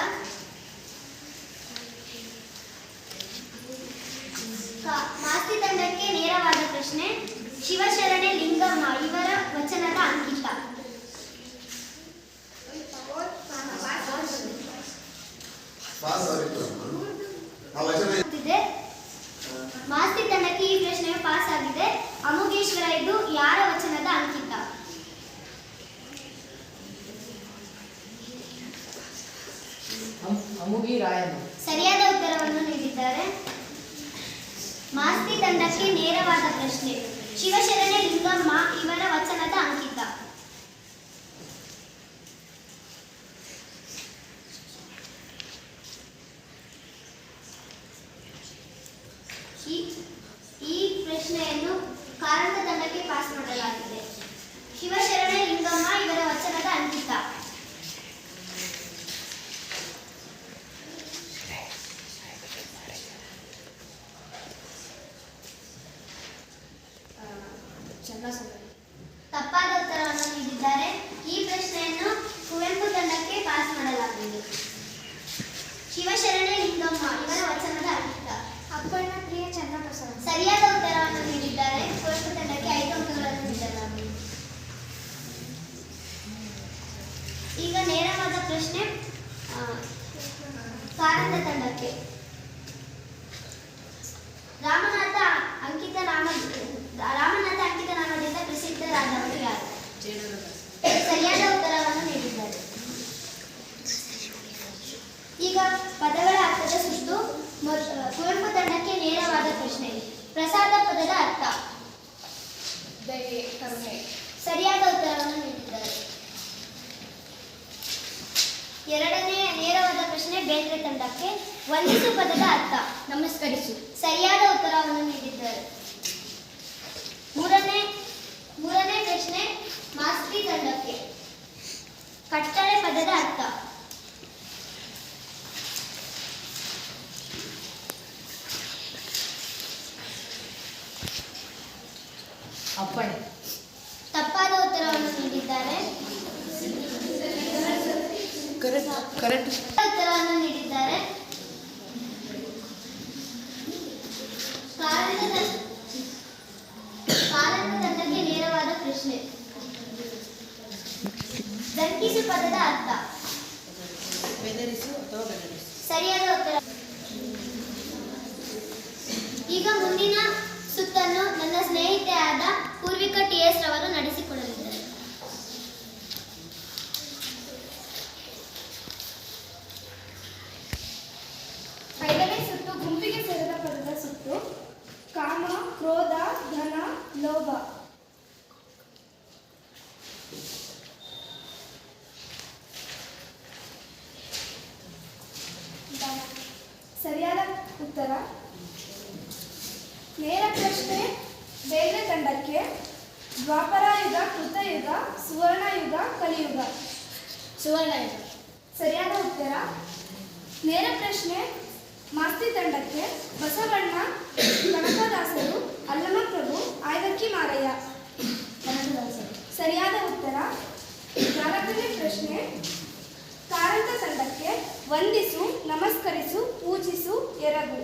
Speaker 4: ಮಾಸ್ತಿ ತಂಡಕ್ಕೆ ನೇರವಾದ ಪ್ರಶ್ನೆ. ಶಿವಶರಣೆ ಲಿಂಗಮ್ಮ ಇವರ ವಚನದ ಅಂಕಿತ. ಮಾಸ್ತಿ ತಂಡಕ್ಕೆ ಈ ಪ್ರಶ್ನೆಯು ಪಾಸ್ ಆಗಿದೆ. ಅಮುಗೇಶ್ವರ ಇದು ಯಾರ ವಚನದ ಅಂಕಿತ?
Speaker 2: ಅಮುಗಿ ರಾಯಣ್ಣ.
Speaker 4: ಸರಿಯಾದ ಉತ್ತರವನ್ನು ನೀಡಿದ್ದಾರೆ. ಮಾಸ್ತಿ ತಂಡಕ್ಕೆ ನೇರವಾದ ಪ್ರಶ್ನೆ. ಶಿವಶರಣೆ ಲಿಂಗಮ್ಮ ಇವರ ವಚನದ ಅಂಕಿತ. ಈ ಪ್ರಶ್ನೆಯನ್ನು ಕಾರಂತ ತಂಡಕ್ಕೆ ಪಾಸ್ ಮಾಡಲಾಗಿದೆ. ಶಿವಶರಣೆ ಲಿಂಗಮ್ಮ ಇವರ ವಚನದ ಅಂಕಿತ. ತಪ್ಪಾದ ಉತ್ತರವನ್ನು ನೀಡಿದ್ದಾರೆ. ಈ ಪ್ರಶ್ನೆಯನ್ನು ಕುವೆಂಪು ತಂಡಕ್ಕೆ ಪಾಸ್ ಮಾಡಲಾಗಿದೆ. ಶಿವಶರಣೆ ಲಿಂಗಮ್ಮ ಇವರ ವಚನದ ಅಂಕಿತ.
Speaker 5: ಅಪ್ಪಣ್ಣ ಪ್ರಿಯ ಚನ್ನಬಸವ.
Speaker 4: ಸರಿಯಾದ ಉತ್ತರವನ್ನು ನೀಡಿದ್ದಾರೆ. ಕುವೆಂಪು ತಂಡಕ್ಕೆ 5 ಅಂಕಗಳನ್ನು ನೀಡಲಾಗಿದೆ. ಈಗ ನೇರವಾದ ಪ್ರಶ್ನೆ ಕಾರಂತ ತಂಡಕ್ಕೆ. ರಾಮನಾಥ ಅಂಕಿತ ನಾಮದಿಂದ ಪ್ರಸಿದ್ಧರಾದವರು ಯಾರು? ಸರಿಯಾದ ಉತ್ತರವನ್ನು ನೀಡಿದ್ದಾರೆ. ಈಗ ಪದಗಳ ಅರ್ಥದ ಸುತ್ತು. ಕುವೆಂಪು ತಂಡಕ್ಕೆ ನೇರವಾದ ಪ್ರಶ್ನೆ. ಪ್ರಸಾದ ಪದದ ಅರ್ಥ.
Speaker 5: ದಯೆ, ಕರುಣೆ.
Speaker 4: ಸರಿಯಾದ ಉತ್ತರವನ್ನು ನೀಡಿದ್ದಾರೆ. ಎರಡನೇ ನೇರವಾದ ಪ್ರಶ್ನೆ ಬೇಂದ್ರೆ ತಂಡಕ್ಕೆ. ವಂದಿಸು ಪದದ ಅರ್ಥ.
Speaker 3: ನಮಸ್ಕರಿಸು.
Speaker 4: ಸರಿಯಾದ ಉತ್ತರವನ್ನು ನೀಡಿದ್ದಾರೆ. ಮೂರನೇ
Speaker 2: ಅಪ್ಪಣೆ.
Speaker 4: ತಪ್ಪಾದ ಉತ್ತರವನ್ನು ನೀಡಿದ್ದಾರೆ.
Speaker 2: ಕರೆಕ್ಟ್.
Speaker 4: ಉತ್ತರವನ್ನು ನೀಡಿದ್ದಾರೆ. ಕಾರಣದ ತಂಡಕ್ಕೆ ನೇರವಾದ ಪ್ರಶ್ನೆ. ದಂಕಿಸು ಪದದ ಅರ್ಥ.
Speaker 2: ಬೆದರಿಸು ಅಥವಾ ಬೆದರಿಸು.
Speaker 4: ಸರಿಯಾದ ಉತ್ತರ. ಈಗ ಮುಂದಿನ ಸುತ್ತನ್ನು ನನ್ನ ಸ್ನೇಹಿತೆಯಾದ ಪೂರ್ವಿಕಾ TS ರವರು ನಡೆಸಿಕೊಡಲಿದ್ದಾರೆ.
Speaker 5: ಐದನೇ ಸುತ್ತು ಗುಂಪಿಗೆ ಸೇರಿದ ಪದದ ಸುತ್ತು. ಕಾಮ, ಕ್ರೋಧ, ಧನ, ಲೋಭ. ಸರಿಯಾದ ಉತ್ತರ. ನೇರ ಪ್ರಶ್ನೆ. ಬೇರೆ ತಂಡಕ್ಕೆ ದ್ವಾಪರಾಯುಗ, ಕೃತಯುಗ, ಸುವರ್ಣಯುಗ, ಕಲಿಯುಗ.
Speaker 4: ಸುವರ್ಣಯುಗ.
Speaker 5: ಸರಿಯಾದ ಉತ್ತರ. ನೇರ ಪ್ರಶ್ನೆ. ಮಾಸ್ತಿ ತಂಡಕ್ಕೆ ಬಸವಣ್ಣ, ಕನಕದಾಸರು, ಅಲ್ಲಮಪ್ರಭು, ಆಯ್ದಕ್ಕಿ ಮಾರಯ್ಯ. ಸರಿಯಾದ ಉತ್ತರ. ನಾಲ್ಕನೇ ಪ್ರಶ್ನೆ. ಕಾರಂತ ತಂಡಕ್ಕೆ ವಂದಿಸು, ನಮಸ್ಕರಿಸು, ಪೂಜಿಸು, ಎರಗು.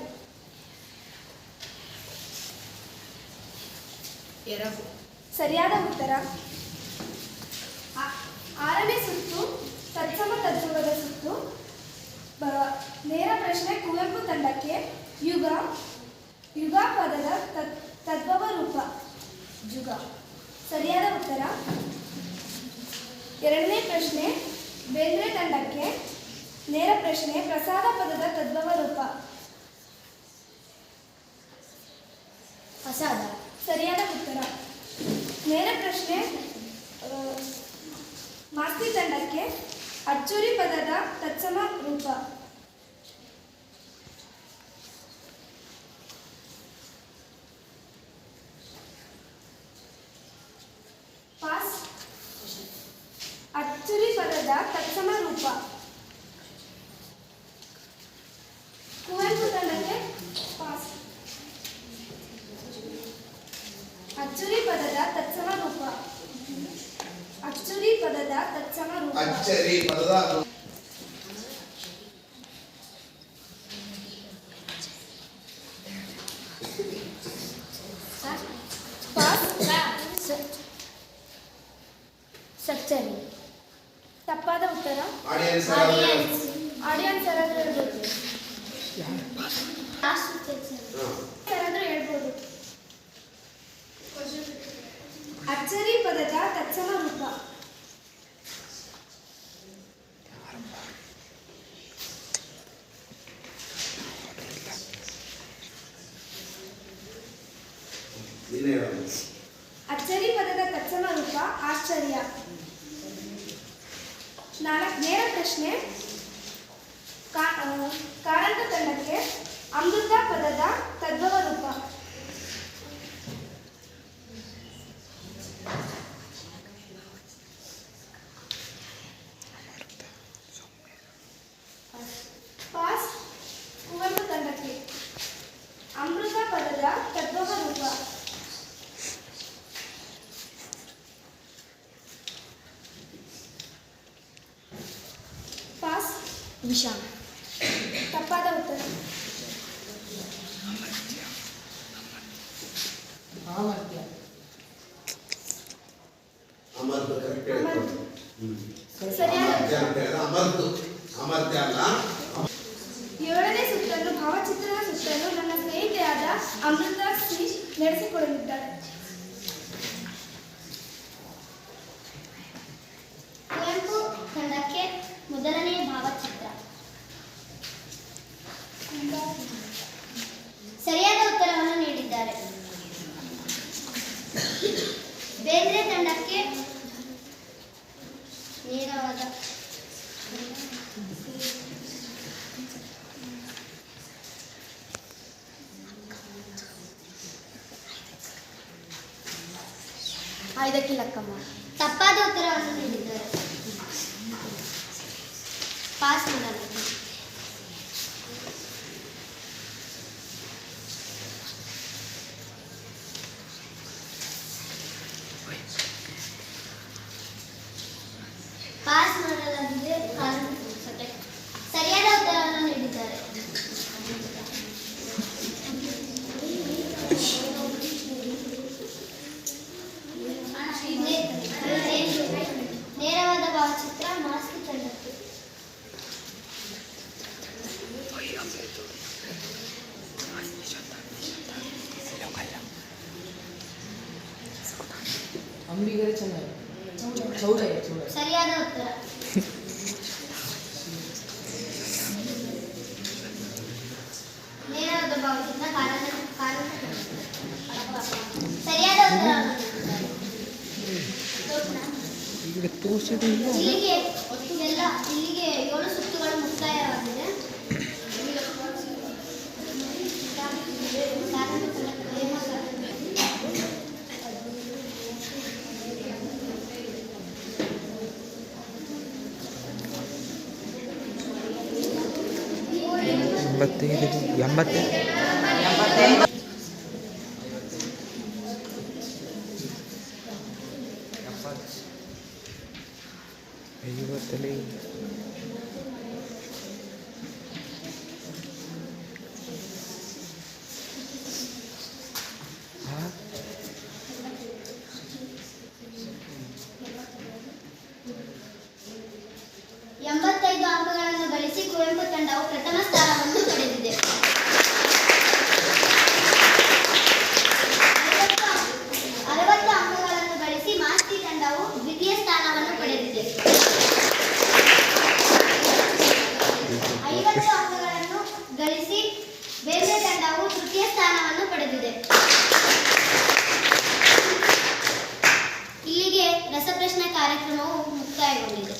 Speaker 2: ಎರಗು.
Speaker 5: ಸರಿಯಾದ ಉತ್ತರ. ಆರನೇ ಸುತ್ತು ತತ್ಸಮ ತದ್ಭವದ ಸುತ್ತು. ನೇರ ಪ್ರಶ್ನೆ. ಕುವೆಂಪು ತಂಡಕ್ಕೆ ಯುಗ, ಯುಗ ಪದದ ತದ್ಭವ ರೂಪ. ಜುಗ. ಸರಿಯಾದ ಉತ್ತರ. ಎರಡನೇ ಪ್ರಶ್ನೆ. ಬೇಂದ್ರೆ ತಂಡಕ್ಕೆ ನೇರ ಪ್ರಶ್ನೆ. ಪ್ರಸಾದ ಪದದ ತದ್ಭವ ರೂಪ.
Speaker 4: ಪ್ರಸಾದ.
Speaker 5: ಸರಿಯಾದ ಉತ್ತರ. ನೇರ ಪ್ರಶ್ನೆ. ಮಾಸ್ತಿ ತಂಡಕ್ಕೆ ಅಚ್ಚುರಿ ಪದದ ತತ್ಸಮ ರೂಪ. ಪಾಸ್. ಅಚ್ಚುರಿ ಪದದ ತತ್ಸಮ ರೂಪ. ಕುವೆಂಪು ತಂಡಕ್ಕೆ ಪಾಸ್. ಅಚ್ಚುರಿ ಪದದ ತತ್ಸಮ ರೂಪ. ಅಚ್ಚುರಿ ಪದದ ತತ್ಸಮ ರೂಪ.
Speaker 1: ಅಚ್ಚರಿ ಪದದ
Speaker 5: ಪಾಸ್.
Speaker 4: ಸಚ್ಚರಿ.
Speaker 5: ತಪ್ಪಾದ ಉತ್ತರ.
Speaker 1: ಆಡಿಯನ್ಸ್
Speaker 5: ಆಡಿಯನ್ಸ್ ಯಾರಾದ್ರೂ ಹೇಳ್ಬೋದು.
Speaker 4: ಲಾಸ್ಟ್
Speaker 5: ಯಾರಾದ್ರೂ ಹೇಳ್ಬೋದು. ಅಚ್ಚರಿ ಪದದ ತತ್ಸಮ ರೂಪ. ಅಚ್ಚರಿ ಪದದ ತತ್ಸಮ ರೂಪ ಆಶ್ಚರ್ಯ. ನೇರ ಪ್ರಶ್ನೆ. ಕಾರಂತ ತಂಡಕ್ಕೆ ಅಮೃತ ಪದದ ತದ್ಭವ ರೂಪ. ಪಾಸ್. ಕುವೆಂಪು ತಂಡಕ್ಕೆ ಅಮೃತ ಪದದ ತದ್ಭವ ರೂಪ. ಪಾಸ್.
Speaker 4: ವಿಷಾಮ.
Speaker 5: ತಪ್ಪಾದ ಉತ್ತರ.
Speaker 2: ಸಾಮರ್ಥ್ಯ.
Speaker 1: ಅಮರ್ದು ಕರೆಕ್ಟ್ ಹೇಳ್ಕೊಂಡು.
Speaker 5: ಸರಿಯಾದ
Speaker 1: ಅಮರ್ದು ಸಾಮರ್ಥ್ಯ ಅಲ್ಲ.
Speaker 5: ಏಳನೇ ಸುತ್ತನ್ನು ಭಾವಚಿತ್ರದ ಸುತ್ತನ್ನು ನನ್ನ ಸ್ನೇಹಿತೆಯಾದ ಅಮೃತ ಸಿ ನಡೆಸಿಕೊಡಲಿದ್ದಾರೆ.
Speaker 4: ಕುವೆಂಪು ತಂಡಕ್ಕೆ ಮೊದಲನೇ ಭಾವಚಿತ್ರ. ಸರಿಯಾದ ಉತ್ತರವನ್ನು ನೀಡಿದ್ದಾರೆ. ಬೇಂದ್ರೆ ತಂಡಕ್ಕೆ ನೇರವಾದ. ಆಯ್ದಕ್ಕಿ ಲಕ್ಕಮ್ಮ. ತಪ್ಪಾದ ಉತ್ತರವನ್ನು ನೀಡಿದ್ದಾರೆ. ಪಾಸ್ ಮಾಡಲಾಗಿದೆ.
Speaker 2: ಅಂಬಿಗರೆ ಚೆನ್ನಾಗಿ ಚೌಡಯ್ಯ
Speaker 4: ಸರಿಯಾದ ಉತ್ತರ. ನೇರವಾದ ಭಾವದಿಂದ ಕಾರಣ ಸರಿಯಾದ ಉತ್ತರ. ಇಲ್ಲಿಗೆ 7 ಸುತ್ತುಗಳು ಮುಕ್ತಾಯವಾಗಿದೆ. ಎಂಬತ್ತೈದು ಅಂಕಗಳನ್ನು ಗಳಿಸಿ ಕುವೆಂಪು ತಂಡವು ಪ್ರಥಮ ಸ್ಥಾನವನ್ನು ಪಡೆದಿದೆ. 60 ಅಂಕಗಳನ್ನು ಗಳಿಸಿ ಮಾಸ್ತಿ ತಂಡವು ದ್ವಿತೀಯ ಸ್ಥಾನವನ್ನು ಪಡೆದಿದೆ. 50 ಅಂಕಗಳನ್ನು ಗಳಿಸಿ ಬೇರೆ ತಂಡವು ತೃತೀಯ ಸ್ಥಾನವನ್ನು ಪಡೆದಿದೆ. ಇಲ್ಲಿಗೆ ರಸಪ್ರಶ್ನೆ ಕಾರ್ಯಕ್ರಮವು ಮುಕ್ತಾಯಗೊಂಡಿದೆ.